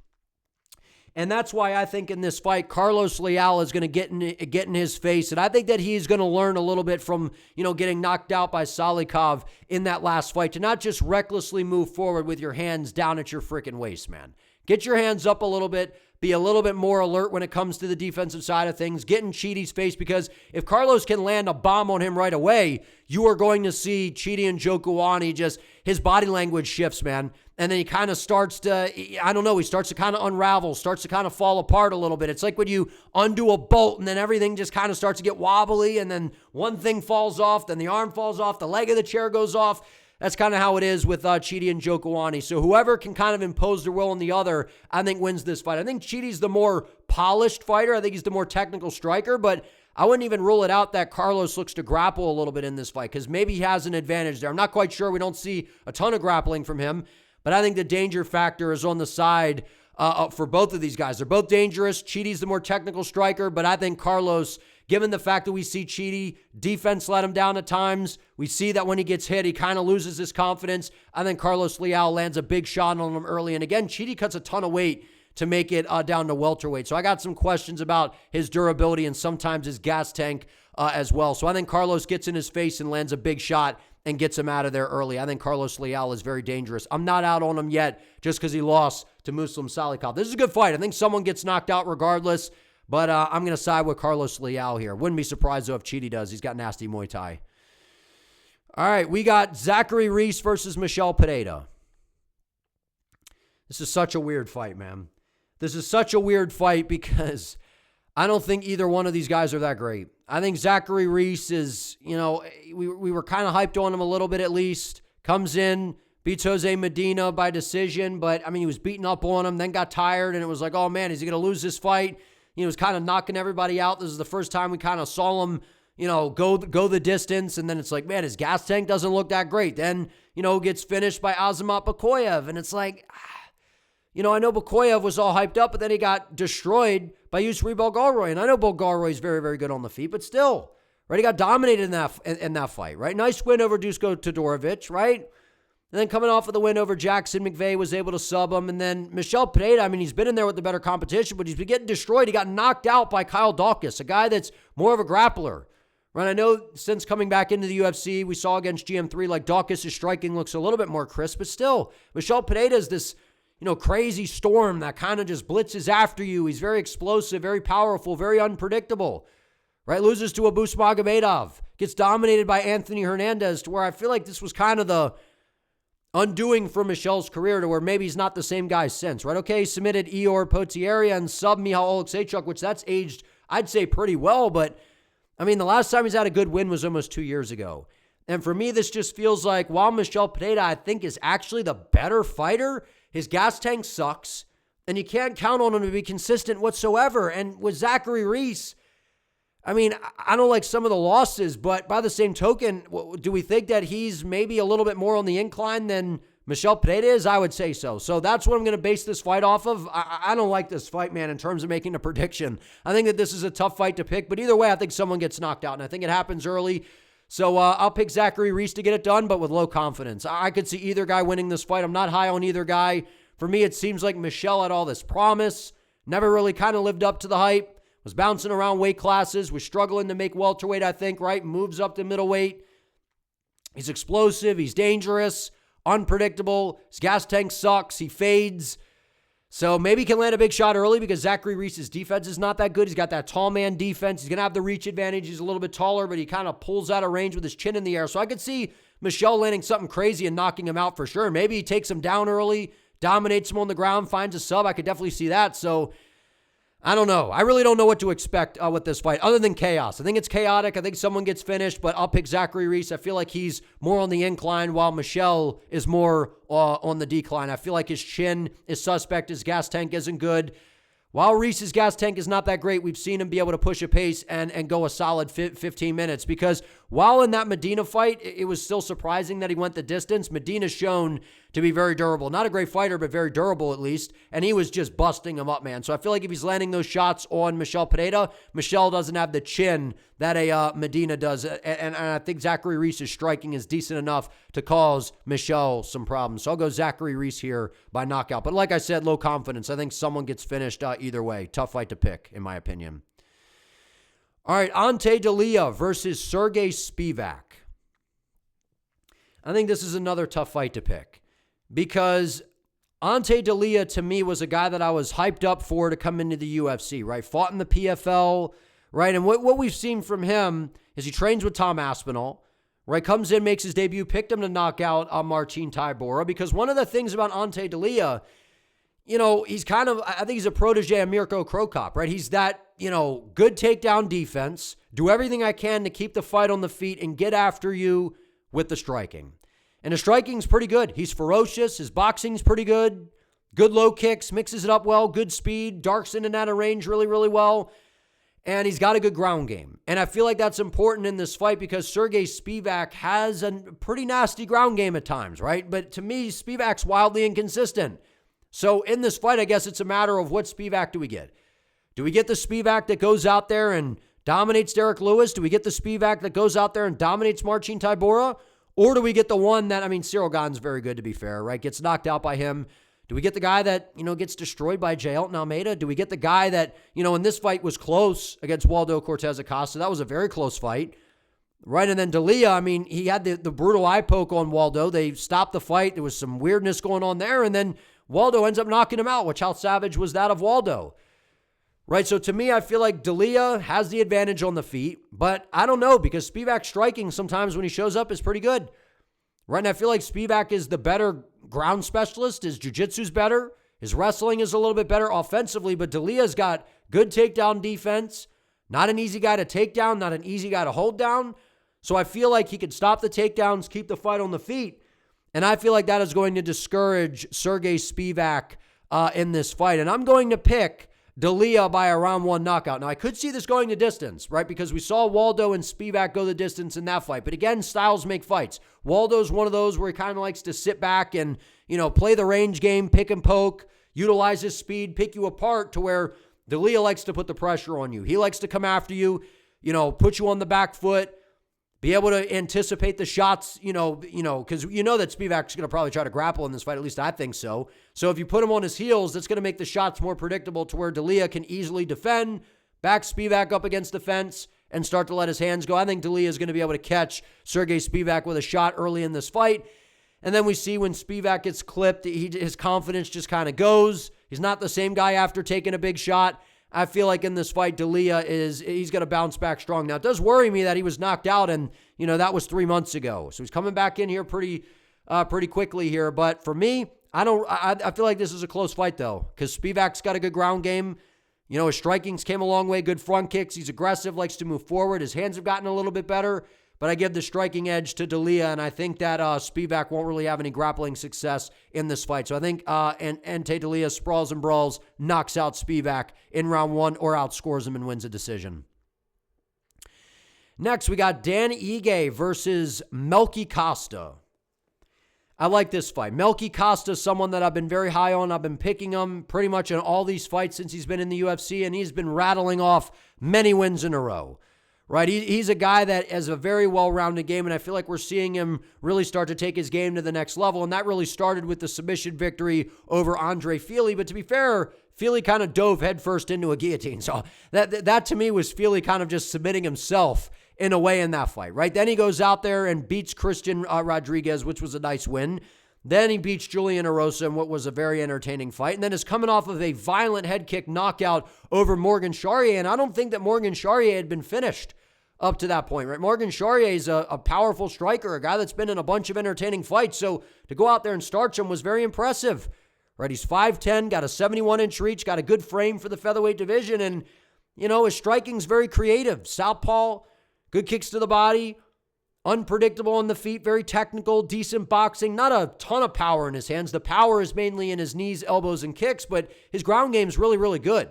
And that's why I think in this fight, Carlos Leal is going to get in his face. And I think that he's going to learn a little bit from, getting knocked out by Salikov in that last fight to not just recklessly move forward with your hands down at your freaking waist, man. Get your hands up a little bit. Be a little bit more alert when it comes to the defensive side of things. Get in Chidi's face, because if Carlos can land a bomb on him right away, you are going to see Chidi and Njokuani just, his body language shifts, man. And then he kind of starts to, he starts to kind of unravel, starts to kind of fall apart a little bit. It's like when you undo a bolt and then everything just kind of starts to get wobbly, and then one thing falls off, then the arm falls off, the leg of the chair goes off. That's kind of how it is with Chidi and Njokuani. So whoever can kind of impose their will on the other, I think wins this fight. I think Chidi's the more polished fighter. I think he's the more technical striker, but I wouldn't even rule it out that Carlos looks to grapple a little bit in this fight, because maybe he has an advantage there. I'm not quite sure. We don't see a ton of grappling from him, but I think the danger factor is on the side for both of these guys. They're both dangerous. Chidi's the more technical striker, but I think Carlos, given the fact that we see Chidi, defense let him down at times, we see that when he gets hit, he kind of loses his confidence. I think Carlos Leal lands a big shot on him early. And again, Chidi cuts a ton of weight to make it down to welterweight. So I got some questions about his durability and sometimes his gas tank as well. So I think Carlos gets in his face and lands a big shot and gets him out of there early. I think Carlos Leal is very dangerous. I'm not out on him yet just because he lost to Muslim Salikov. This is a good fight. I think someone gets knocked out regardless. But I'm going to side with Carlos Leal here. Wouldn't be surprised, though, if Chidi does. He's got nasty Muay Thai. All right, we got Zachary Risse versus Michel Pereira. This is such a weird fight, man. This is such a weird fight because I don't think either one of these guys are that great. I think Zachary Risse is, we were kind of hyped on him a little bit at least. Comes in, beats Jose Medina by decision, but, he was beating up on him, then got tired, and it was like, oh, man, is he going to lose this fight? He was kind of knocking everybody out. This is the first time we kind of saw him, go the distance. And then it's like, man, his gas tank doesn't look that great. Then, gets finished by Azamat Bakoyev. And it's like, I know Bakoyev was all hyped up, but then he got destroyed by Yusri Bulgaroy. And I know Bulgaroy is very, very good on the feet, but still, right? He got dominated in that fight, right? Nice win over Dusko Todorovic, right? And then coming off of the win over Jackson, McVeigh was able to sub him. And then Michel Pereira, he's been in there with the better competition, but he's been getting destroyed. He got knocked out by Kyle Dawkins, a guy that's more of a grappler. Right? I know since coming back into the UFC, we saw against GM3, like Dawkins' striking looks a little bit more crisp, but still, Michel Pereira is this, crazy storm that kind of just blitzes after you. He's very explosive, very powerful, very unpredictable. Right? Loses to Abus Magomedov. Gets dominated by Anthony Hernandez, to where I feel like this was kind of the undoing for Michel's career, to where maybe he's not the same guy since, right? Okay, he submitted Ior Potieria and sub Michal Oleksiejczuk, which that's aged, I'd say, pretty well. But, the last time he's had a good win was almost 2 years ago. And for me, this just feels like, while Michel Pereira, I think, is actually the better fighter, his gas tank sucks, and you can't count on him to be consistent whatsoever. And with Zachary Risse, I don't like some of the losses, but by the same token, do we think that he's maybe a little bit more on the incline than Michel Pereira is? I would say so. So that's what I'm going to base this fight off of. I don't like this fight, man, in terms of making a prediction. I think that this is a tough fight to pick, but either way, I think someone gets knocked out, and I think it happens early. So I'll pick Zachary Risse to get it done, but with low confidence. I could see either guy winning this fight. I'm not high on either guy. For me, it seems like Michel had all this promise, never really kind of lived up to the hype. Was bouncing around weight classes, was struggling to make welterweight, I think, right? Moves up to middleweight. He's explosive. He's dangerous, unpredictable. His gas tank sucks. He fades. So maybe he can land a big shot early because Zachary Risse's defense is not that good. He's got that tall man defense. He's going to have the reach advantage. He's a little bit taller, but he kind of pulls out of range with his chin in the air. So I could see Michel landing something crazy and knocking him out for sure. Maybe he takes him down early, dominates him on the ground, finds a sub. I could definitely see that. So I don't know. I really don't know what to expect with this fight other than chaos. I think it's chaotic. I think someone gets finished, but I'll pick Zachary Resse. I feel like he's more on the incline while Michel is more on the decline. I feel like his chin is suspect. His gas tank isn't good. While Reese's gas tank is not that great, we've seen him be able to push a pace and go a solid 15 minutes because while in that Medina fight, it was still surprising that he went the distance. Medina's shown to be very durable. Not a great fighter, but very durable at least, and he was just busting him up, man. So I feel like if he's landing those shots on Michel Pereira, Michel doesn't have the chin that a Medina does, and I think Zachary Resse's striking is decent enough to cause Michel some problems. So I'll go Zachary Resse here by knockout. But like I said, low confidence. I think someone gets finished either way. Tough fight to pick, in my opinion. All right, Ante Delija versus Sergei Spivac. I think this is another tough fight to pick because Ante Delija, to me, was a guy that I was hyped up for to come into the UFC, right? Fought in the PFL, right? And what we've seen from him is he trains with Tom Aspinall, right? Comes in, makes his debut, picked him to knock out Marcin Tybura because one of the things about Ante Delija, you know, he's kind of, I think he's a protege of Mirko Cro Cop, right? He's that, you know, good takedown defense, do everything I can to keep the fight on the feet and get after you with the striking. And the striking's pretty good. He's ferocious. His boxing's pretty good. Good low kicks, mixes it up well, good speed, darks in and out of range really, really well. And he's got a good ground game. And I feel like that's important in this fight because Sergei Spivac has a pretty nasty ground game at times, right? But to me, Spivac's wildly inconsistent. So in this fight, I guess it's a matter of what Spivac do we get? Do we get the Spivac that goes out there and dominates Derek Lewis? Do we get the Spivac that goes out there and dominates Marcin Tybura? Or do we get the one that, I mean, Cyril Gane's very good to be fair, right? Gets knocked out by him. Do we get the guy that, you know, gets destroyed by J. Elton Almeida? Do we get the guy that, you know, in this fight was close against Waldo Cortez Acosta? That was a very close fight, right? And then Delija, I mean, he had the brutal eye poke on Waldo. They stopped the fight. There was some weirdness going on there. And then Waldo ends up knocking him out, which how savage was that of Waldo? Right, so to me, I feel like Delija has the advantage on the feet, but I don't know because Spivac's striking sometimes when he shows up is pretty good. Right, and I feel like Spivac is the better ground specialist. His jiu-jitsu's better. His wrestling is a little bit better offensively, but Delia's got good takedown defense. Not an easy guy to take down, not an easy guy to hold down. So I feel like he could stop the takedowns, keep the fight on the feet, and I feel like that is going to discourage Sergei Spivac in this fight. And I'm going to pick Delija by a round one knockout. Now, I could see this going the distance, right? Because we saw Waldo and Spivac go the distance in that fight. But again, styles make fights. Waldo's one of those where he kind of likes to sit back and, you know, play the range game, pick and poke, utilize his speed, pick you apart to where Delija likes to put the pressure on you. He likes to come after you, you know, put you on the back foot, be able to anticipate the shots, you know, because you know that Spivac's going to probably try to grapple in this fight. At least I think so. So if you put him on his heels, that's going to make the shots more predictable to where Delija can easily defend, back Spivac up against the fence, and start to let his hands go. I think Delija is going to be able to catch Sergei Spivac with a shot early in this fight. And then we see when Spivac gets clipped, his confidence just kind of goes. He's not the same guy after taking a big shot. I feel like in this fight, Delija he's going to bounce back strong. Now, it does worry me that he was knocked out, and, you know, that was 3 months ago. So he's coming back in here pretty quickly here. But for me, I feel like this is a close fight, though, because Spivac's got a good ground game. You know, his strikings came a long way, good front kicks. He's aggressive, likes to move forward. His hands have gotten a little bit better. But I give the striking edge to Delija, and I think that Spivac won't really have any grappling success in this fight. So I think Ante Delija sprawls and brawls, knocks out Spivac in round one, or outscores him and wins a decision. Next, we got Dan Ige versus Melquizael Costa. I like this fight. Melquizael Costa is someone that I've been very high on. I've been picking him pretty much in all these fights since he's been in the UFC, and he's been rattling off many wins in a row. Right, he's a guy that has a very well-rounded game, and I feel like we're seeing him really start to take his game to the next level, and that really started with the submission victory over Andre Fili. But to be fair, Fili kind of dove headfirst into a guillotine, so that to me was Fili kind of just submitting himself in a way in that fight, right? Then he goes out there and beats Christian Rodriguez, which was a nice win. Then he beats Juliana Rosa in what was a very entertaining fight, and then is coming off of a violent head kick knockout over Morgan Charrier, and I don't think that Morgan Charrier had been finished up to that point, right? Morgan Charrier is a powerful striker, a guy that's been in a bunch of entertaining fights, so to go out there and starch him was very impressive, right? He's 5'10", got a 71-inch reach, got a good frame for the featherweight division, and, his striking's very creative. Southpaw, good kicks to the body, unpredictable on the feet, very technical, decent boxing, not a ton of power in his hands. The power is mainly in his knees, elbows, and kicks, but his ground game is really, really good.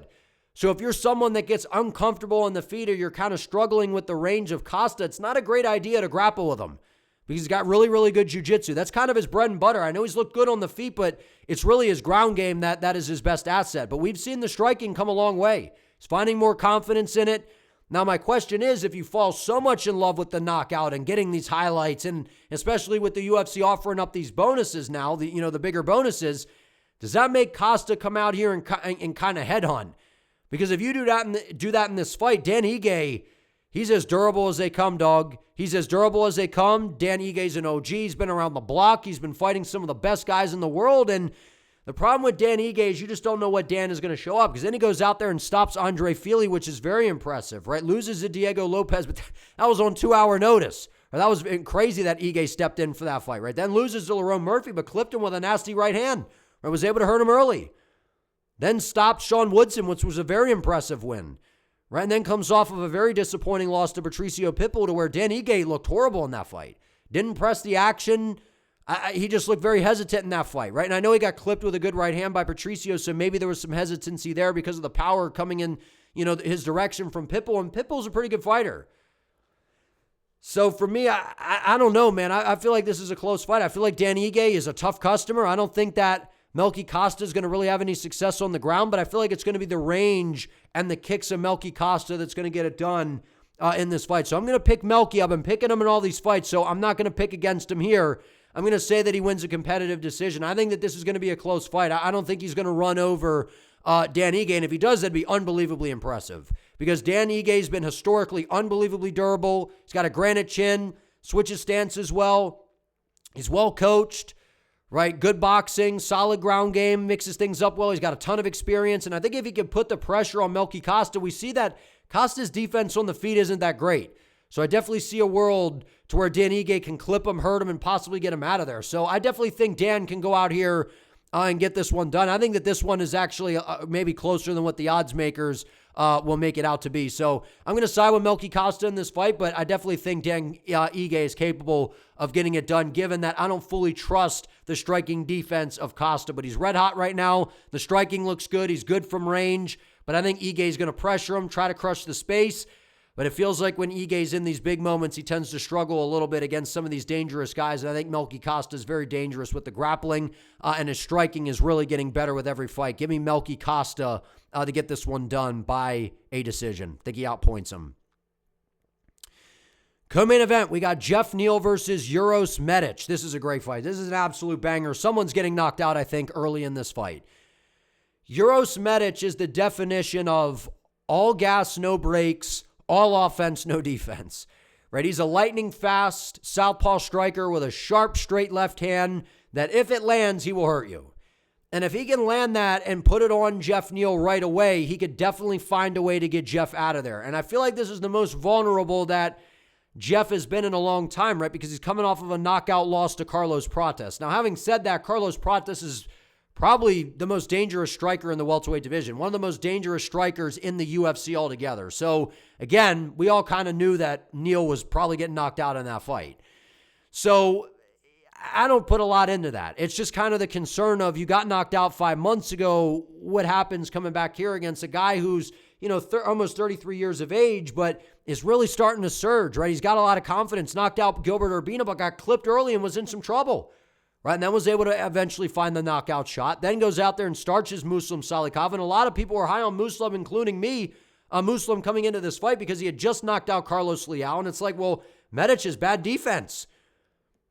So if you're someone that gets uncomfortable on the feet or you're kind of struggling with the range of Costa, it's not a great idea to grapple with him because he's got really, really good jiu-jitsu. That's kind of his bread and butter. I know he's looked good on the feet, but it's really his ground game that is his best asset. But we've seen the striking come a long way. He's finding more confidence in it. Now, my question is, if you fall so much in love with the knockout and getting these highlights, and especially with the UFC offering up these bonuses now, the bigger bonuses, does that make Costa come out here and kind of headhunt? Because if you do that in this fight, Dan Ige, he's as durable as they come, dog. He's as durable as they come. Dan Ige's an OG. He's been around the block. He's been fighting some of the best guys in the world, and the problem with Dan Ige is you just don't know what Dan is going to show up, because then he goes out there and stops Andre Fili, which is very impressive, right? Loses to Diego Lopez, but that was on 2-hour notice. Or that was crazy that Ige stepped in for that fight, right? Then loses to Lerone Murphy, but clipped him with a nasty right hand, right? Was able to hurt him early. Then stopped Sean Woodson, which was a very impressive win, right? And then comes off of a very disappointing loss to Patricio Pitbull, to where Dan Ige looked horrible in that fight. Didn't press the action. He just looked very hesitant in that fight, right? And I know he got clipped with a good right hand by Patricio, so maybe there was some hesitancy there because of the power coming in, his direction from Pitbull, and Pitbull's a pretty good fighter. So for me, I don't know, man. I feel like this is a close fight. I feel like Dan Ige is a tough customer. I don't think that Melky Costa is going to really have any success on the ground, but I feel like it's going to be the range and the kicks of Melky Costa that's going to get it done in this fight. So I'm going to pick Melky. I've been picking him in all these fights, so I'm not going to pick against him here. I'm going to say that he wins a competitive decision. I think that this is going to be a close fight. I don't think he's going to run over Dan Ige, and if he does, that'd be unbelievably impressive, because Dan Ige's been historically unbelievably durable. He's got a granite chin, switches stances well. He's well coached, right? Good boxing, solid ground game, mixes things up well. He's got a ton of experience, and I think if he can put the pressure on Melky Costa, we see that Costa's defense on the feet isn't that great. So I definitely see a world to where Dan Ige can clip him, hurt him, and possibly get him out of there. So I definitely think Dan can go out here and get this one done. I think that this one is actually maybe closer than what the odds makers will make it out to be. So I'm going to side with Melky Costa in this fight, but I definitely think Dan Ige is capable of getting it done, given that I don't fully trust the striking defense of Costa. But he's red hot right now. The striking looks good. He's good from range. But I think Ige is going to pressure him, try to crush the space. But it feels like when Ige's in these big moments, he tends to struggle a little bit against some of these dangerous guys. And I think Melky Costa is very dangerous with the grappling, and his striking is really getting better with every fight. Give me Melky Costa to get this one done by a decision. I think he outpoints him. Co-main event, we got Jeff Neal versus Uros Medic. This is a great fight. This is an absolute banger. Someone's getting knocked out, I think, early in this fight. Uros Medic is the definition of all gas, no brakes, all offense, no defense, right? He's a lightning fast southpaw striker with a sharp, straight left hand that if it lands, he will hurt you. And if he can land that and put it on Jeff Neal right away, he could definitely find a way to get Jeff out of there. And I feel like this is the most vulnerable that Jeff has been in a long time, right? Because he's coming off of a knockout loss to Carlos Prates. Now, having said that, Carlos Prates is probably the most dangerous striker in the welterweight division, one of the most dangerous strikers in the UFC altogether. So, again, we all kind of knew that Neal was probably getting knocked out in that fight. So, I don't put a lot into that. It's just kind of the concern of you got knocked out 5 months ago. What happens coming back here against a guy who's, almost 33 years of age, but is really starting to surge, right? He's got a lot of confidence, knocked out Gilbert Urbina, but got clipped early and was in some trouble. Right, and then was able to eventually find the knockout shot. Then goes out there and starches Muslim Salikov. And a lot of people were high on Muslim, including me, Muslim coming into this fight because he had just knocked out Carlos Leal. And it's like, well, Medic is bad defense.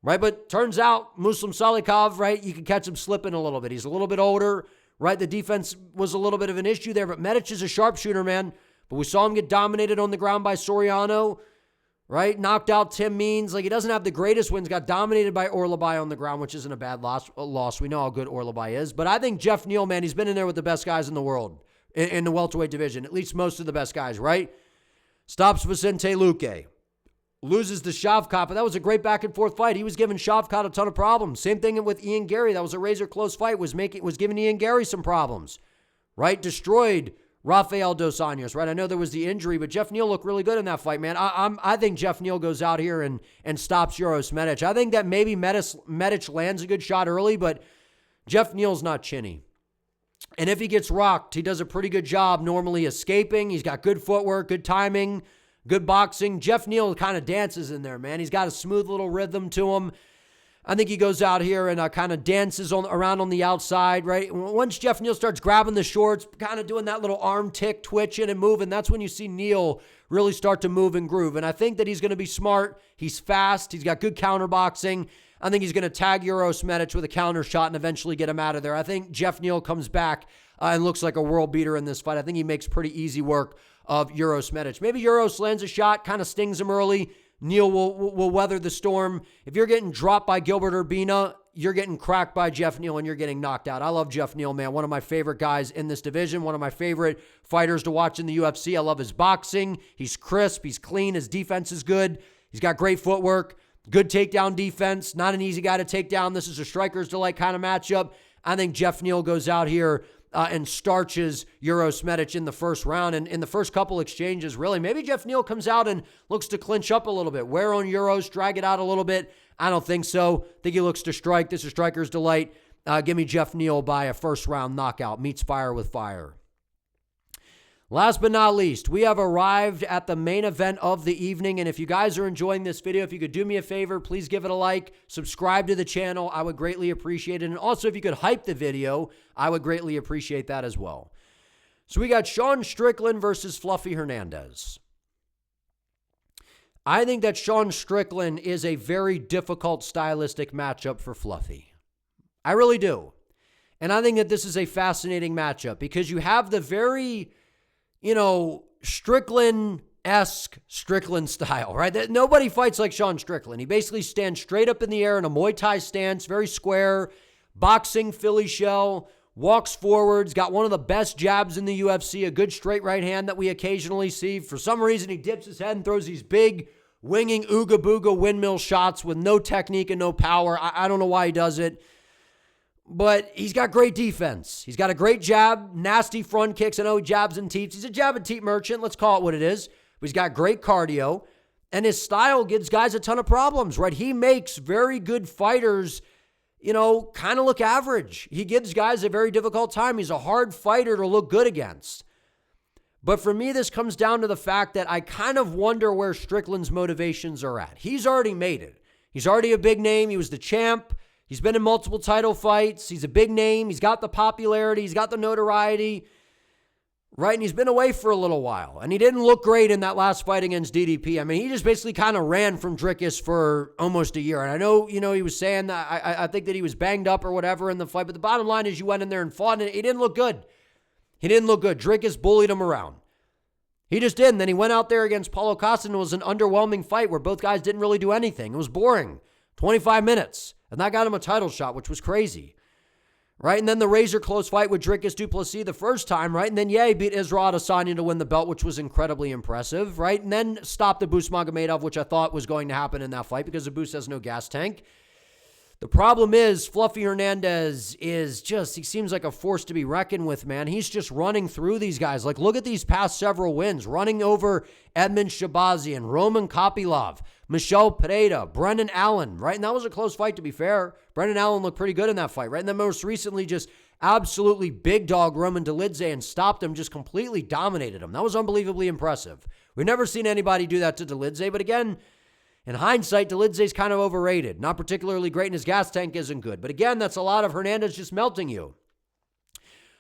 Right, but turns out Muslim Salikov, right, you can catch him slipping a little bit. He's a little bit older, right? The defense was a little bit of an issue there. But Medic is a sharpshooter, man. But we saw him get dominated on the ground by Soriano. Right? Knocked out Tim Means. Like, he doesn't have the greatest wins. Got dominated by Orlabai on the ground, which isn't a bad loss. We know how good Orlabai is. But I think Jeff Neal, man, he's been in there with the best guys in the world in the welterweight division. At least most of the best guys, right? Stops Vicente Luque. loses to Shavkat, but that was a great back and forth fight. He was giving Shavkat a ton of problems. Same thing with Ian Gary. That was a razor close fight, was giving Ian Gary some problems, right? Destroyed Rafael dos Anjos, right? I know there was the injury, but Jeff Neal looked really good in that fight, man. I think Jeff Neal goes out here and stops Uros Medic. I think that maybe Medic lands a good shot early, but Jeff Neal's not chinny. And if he gets rocked, he does a pretty good job normally escaping. He's got good footwork, good timing, good boxing. Jeff Neal kind of dances in there, man. He's got a smooth little rhythm to him. I think he goes out here and kind of dances around on the outside, right? Once Jeff Neal starts grabbing the shorts, kind of doing that little arm tick, twitching and moving, that's when you see Neal really start to move and groove. And I think that he's going to be smart. He's fast. He's got good counter boxing. I think he's going to tag Uros Medic with a counter shot and eventually get him out of there. I think Jeff Neal comes back and looks like a world beater in this fight. I think he makes pretty easy work of Uros Medic. Maybe Uros lands a shot, kind of stings him early. Neal will weather the storm. If you're getting dropped by Gilbert Urbina, you're getting cracked by Jeff Neal and you're getting knocked out. I love Jeff Neal, man. One of my favorite guys in this division. One of my favorite fighters to watch in the UFC. I love his boxing. He's crisp. He's clean. His defense is good. He's got great footwork. Good takedown defense. Not an easy guy to take down. This is a striker's delight kind of matchup. I think Jeff Neal goes out here and starches Uros Medic in the first round. And in the first couple exchanges, really, maybe Jeff Neal comes out and looks to clinch up a little bit. Wear on Uros, drag it out a little bit. I don't think so. I think he looks to strike. This is striker's delight. Give me Jeff Neal by a first round knockout. Meets fire with fire. Last but not least, we have arrived at the main event of the evening. And if you guys are enjoying this video, if you could do me a favor, please give it a like, subscribe to the channel. I would greatly appreciate it. And also, if you could hype the video, I would greatly appreciate that as well. So we got Sean Strickland versus Fluffy Hernandez. I think that Sean Strickland is a very difficult stylistic matchup for Fluffy. I really do. And I think that this is a fascinating matchup because you have the very, Strickland-esque Strickland style, right? That nobody fights like Sean Strickland. He basically stands straight up in the air in a Muay Thai stance, very square, boxing Philly shell, walks forwards, got one of the best jabs in the UFC, a good straight right hand that we occasionally see. For some reason, he dips his head and throws these big, winging ooga-booga windmill shots with no technique and no power. I don't know why he does it. But he's got great defense. He's got a great jab, nasty front kicks. I know he jabs and teeps. He's a jab and teep merchant. Let's call it what it is. But he's got great cardio. And his style gives guys a ton of problems, right? He makes very good fighters, kind of look average. He gives guys a very difficult time. He's a hard fighter to look good against. But for me, this comes down to the fact that I kind of wonder where Strickland's motivations are at. He's already made it. He's already a big name. He was the champ. He's been in multiple title fights. He's a big name. He's got the popularity. He's got the notoriety, right? And he's been away for a little while. And he didn't look great in that last fight against DDP. I mean, he just basically kind of ran from Dricus for almost a year. And I know, he was saying that I think that he was banged up or whatever in the fight. But the bottom line is you went in there and fought, and he didn't look good. He didn't look good. Dricus bullied him around. He just did. And then he went out there against Paulo Costa, and it was an underwhelming fight where both guys didn't really do anything. It was boring. 25 minutes. And that got him a title shot, which was crazy, right? And then the razor close fight with Dricus du Plessis the first time, right? And then, he beat Israel Adesanya to win the belt, which was incredibly impressive, right? And then stopped Abus Magomedov, which I thought was going to happen in that fight because Abus has no gas tank. The problem is Fluffy Hernandez he seems like a force to be reckoned with, man. He's just running through these guys. Like, look at these past several wins. Running over Edmund Shabazian, Roman Kopylov, Michel Pereira, Brendan Allen, right? And that was a close fight, to be fair. Brendan Allen looked pretty good in that fight, right? And then most recently just absolutely big dog Roman Dolidze and stopped him, just completely dominated him. That was unbelievably impressive. We've never seen anybody do that to Dolidze, but again, in hindsight, Dolidze's kind of overrated. Not particularly great, and his gas tank isn't good. But again, that's a lot of Hernandez just melting you.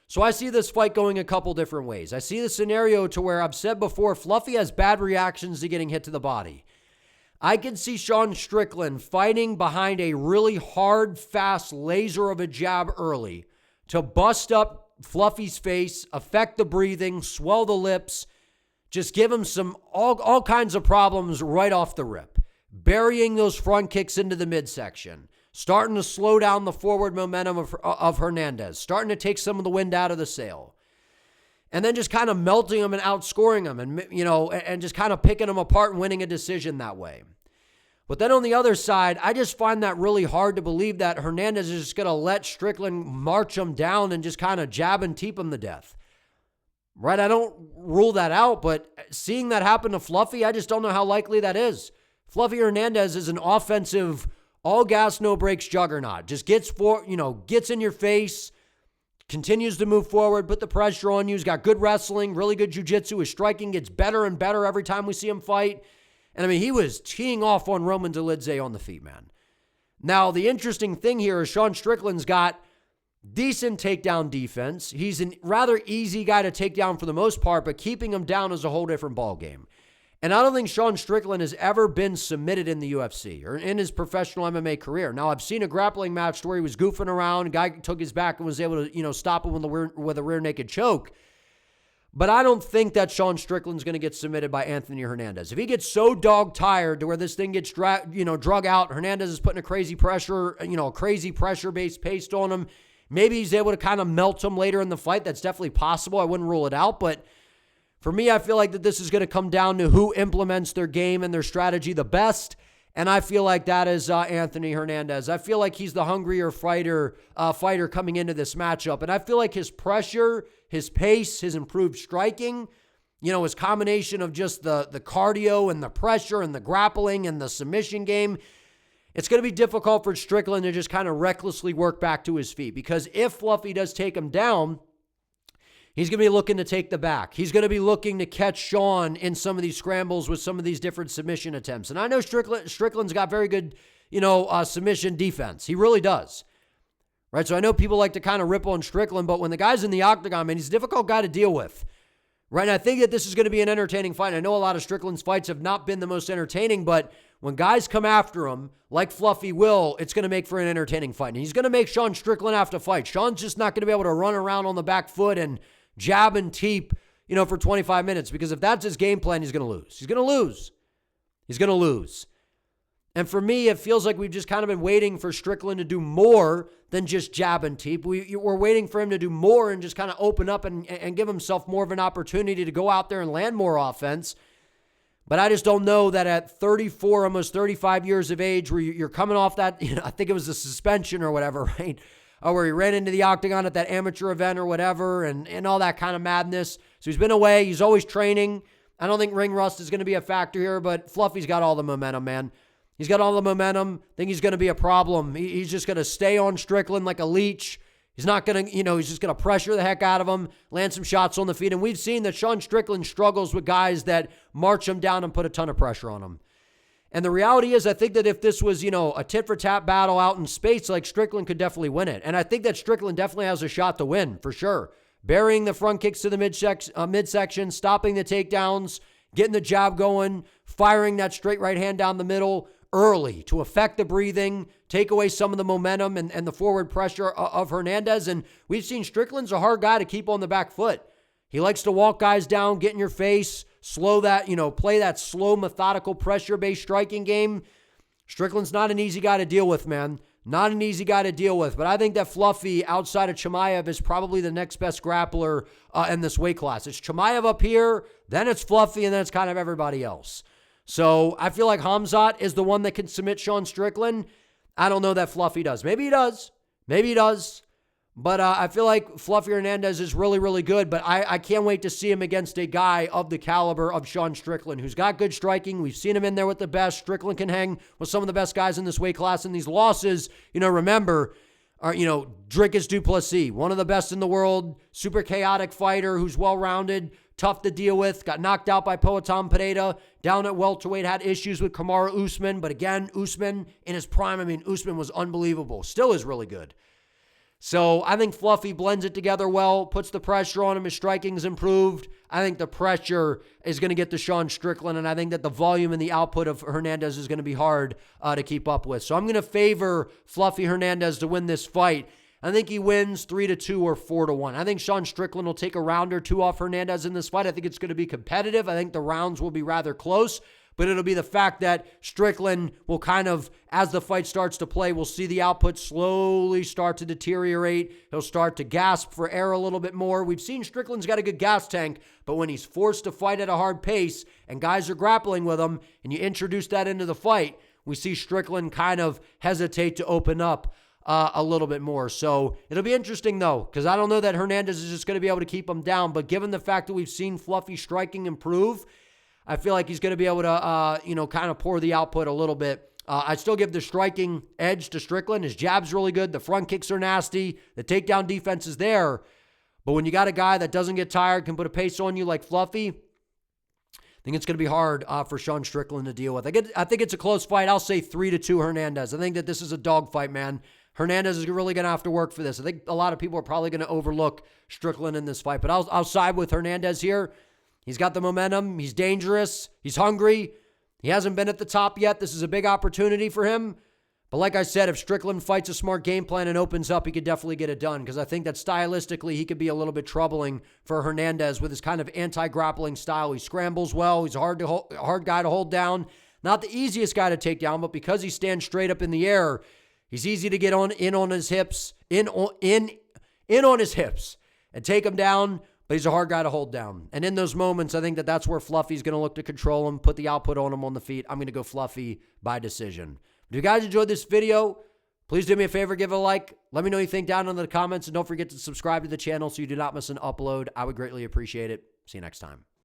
So I see this fight going a couple different ways. I see the scenario to where I've said before, Fluffy has bad reactions to getting hit to the body. I can see Sean Strickland fighting behind a really hard, fast laser of a jab early to bust up Fluffy's face, affect the breathing, swell the lips, just give him all kinds of problems right off the rip. Burying those front kicks into the midsection, starting to slow down the forward momentum of Hernandez, starting to take some of the wind out of the sail. and then just kind of melting him and outscoring him and, and just kind of picking him apart and winning a decision that way. But then on the other side, I just find that really hard to believe that Hernandez is just going to let Strickland march him down and just kind of jab and teep him to death. Right? I don't rule that out, but seeing that happen to Fluffy, I just don't know how likely that is. Fluffy Hernandez is an offensive, all gas, no brakes juggernaut. Just gets in your face, continues to move forward, put the pressure on you. He's got good wrestling, really good jiu-jitsu. His striking gets better and better every time we see him fight. And I mean, he was teeing off on Roman Dolidze on the feet, man. Now, the interesting thing here is Sean Strickland's got decent takedown defense. He's a rather easy guy to take down for the most part, but keeping him down is a whole different ballgame. And I don't think Sean Strickland has ever been submitted in the UFC or in his professional MMA career. Now, I've seen a grappling match where he was goofing around, a guy took his back and was able to, stop him with a rear naked choke. But I don't think that Sean Strickland's going to get submitted by Anthony Hernandez. If he gets so dog tired to where this thing gets drug out, Hernandez is putting a crazy pressure-based pace on him. Maybe he's able to kind of melt him later in the fight. That's definitely possible. I wouldn't rule it out. But for me, I feel like that this is going to come down to who implements their game and their strategy the best. And I feel like that is Anthony Hernandez. I feel like he's the hungrier fighter coming into this matchup. And I feel like his pressure, his pace, his improved striking, his combination of just the cardio and the pressure and the grappling and the submission game, it's going to be difficult for Strickland to just kind of recklessly work back to his feet. Because if Fluffy does take him down, he's going to be looking to take the back. He's going to be looking to catch Sean in some of these scrambles with some of these different submission attempts. And I know Strickland's got very good, submission defense. He really does. Right? So I know people like to kind of rip on Strickland, but when the guy's in the octagon, man, he's a difficult guy to deal with. Right? And I think that this is going to be an entertaining fight. I know a lot of Strickland's fights have not been the most entertaining, but when guys come after him, like Fluffy will, it's going to make for an entertaining fight. And he's going to make Sean Strickland have to fight. Sean's just not going to be able to run around on the back foot and jab and teep, for 25 minutes. Because if that's his game plan, he's going to lose. He's going to lose. And for me, it feels like we've just kind of been waiting for Strickland to do more than just jab and teep. We're waiting for him to do more and just kind of open up and give himself more of an opportunity to go out there and land more offense. But I just don't know that at 34, almost 35 years of age, where you're coming off that, I think it was a suspension or whatever, right? Where he ran into the octagon at that amateur event or whatever and all that kind of madness. So he's been away. He's always training. I don't think ring rust is going to be a factor here, but Fluffy's got all the momentum, man. He's got all the momentum. I think he's going to be a problem. He's just going to stay on Strickland like a leech. He's not going to, he's just going to pressure the heck out of him, land some shots on the feet. And we've seen that Sean Strickland struggles with guys that march him down and put a ton of pressure on him. And the reality is, I think that if this was, a tit-for-tat battle out in space, like Strickland could definitely win it. And I think that Strickland definitely has a shot to win, for sure. Burying the front kicks to the midsection, stopping the takedowns, getting the jab going, firing that straight right hand down the middle early to affect the breathing, take away some of the momentum and the forward pressure of Hernandez. And we've seen Strickland's a hard guy to keep on the back foot. He likes to walk guys down, get in your face, slow that, play that slow, methodical, pressure-based striking game. Strickland's not an easy guy to deal with, man. Not an easy guy to deal with. But I think that Fluffy, outside of Chimaev, is probably the next best grappler in this weight class. It's Chimaev up here, then it's Fluffy, and then it's kind of everybody else. So I feel like Khamzat is the one that can submit Sean Strickland. I don't know that Fluffy does. Maybe he does. But I feel like Fluffy Hernandez is really, really good. But I can't wait to see him against a guy of the caliber of Sean Strickland, who's got good striking. We've seen him in there with the best. Strickland can hang with some of the best guys in this weight class. And these losses, remember, are, Dricus du Plessis, one of the best in the world, super chaotic fighter who's well-rounded, tough to deal with, got knocked out by Poatan Pereira, down at welterweight, had issues with Kamaru Usman, but again, Usman in his prime, Usman was unbelievable, still is really good. So I think Fluffy blends it together well, puts the pressure on him, his striking's improved. I think the pressure is going to get to Sean Strickland, and I think that the volume and the output of Hernandez is going to be hard to keep up with. So I'm going to favor Fluffy Hernandez to win this fight. I think he wins 3-2 or 4-1. I think Sean Strickland will take a round or two off Hernandez in this fight. I think it's going to be competitive. I think the rounds will be rather close. but it'll be the fact that Strickland will kind of, as the fight starts to play, we'll see the output slowly start to deteriorate. He'll start to gasp for air a little bit more. We've seen Strickland's got a good gas tank, but when he's forced to fight at a hard pace and guys are grappling with him and you introduce that into the fight, we see Strickland kind of hesitate to open up a little bit more. So it'll be interesting, though, because I don't know that Hernandez is just going to be able to keep him down. But given the fact that we've seen Fluffy striking improve, I feel like he's going to be able to, kind of pour the output a little bit. I still give the striking edge to Strickland. His jab's really good. The front kicks are nasty. The takedown defense is there. But when you got a guy that doesn't get tired, can put a pace on you like Fluffy, I think it's going to be hard for Sean Strickland to deal with. I think it's a close fight. I'll say 3-2 Hernandez. I think that this is a dogfight, man. Hernandez is really going to have to work for this. I think a lot of people are probably going to overlook Strickland in this fight, but I'll side with Hernandez here. He's got the momentum. He's dangerous. He's hungry. He hasn't been at the top yet. This is a big opportunity for him. But like I said, if Strickland fights a smart game plan and opens up, he could definitely get it done, because I think that stylistically he could be a little bit troubling for Hernandez with his kind of anti-grappling style. He scrambles well. He's a hard guy to hold down. Not the easiest guy to take down, but because he stands straight up in the air, he's easy to get in on his hips and take him down, but he's a hard guy to hold down. And in those moments, I think that that's where Fluffy's going to look to control him, put the output on him on the feet. I'm going to go Fluffy by decision. If you guys enjoyed this video, please do me a favor, give it a like. Let me know what you think down in the comments, and don't forget to subscribe to the channel so you do not miss an upload. I would greatly appreciate it. See you next time.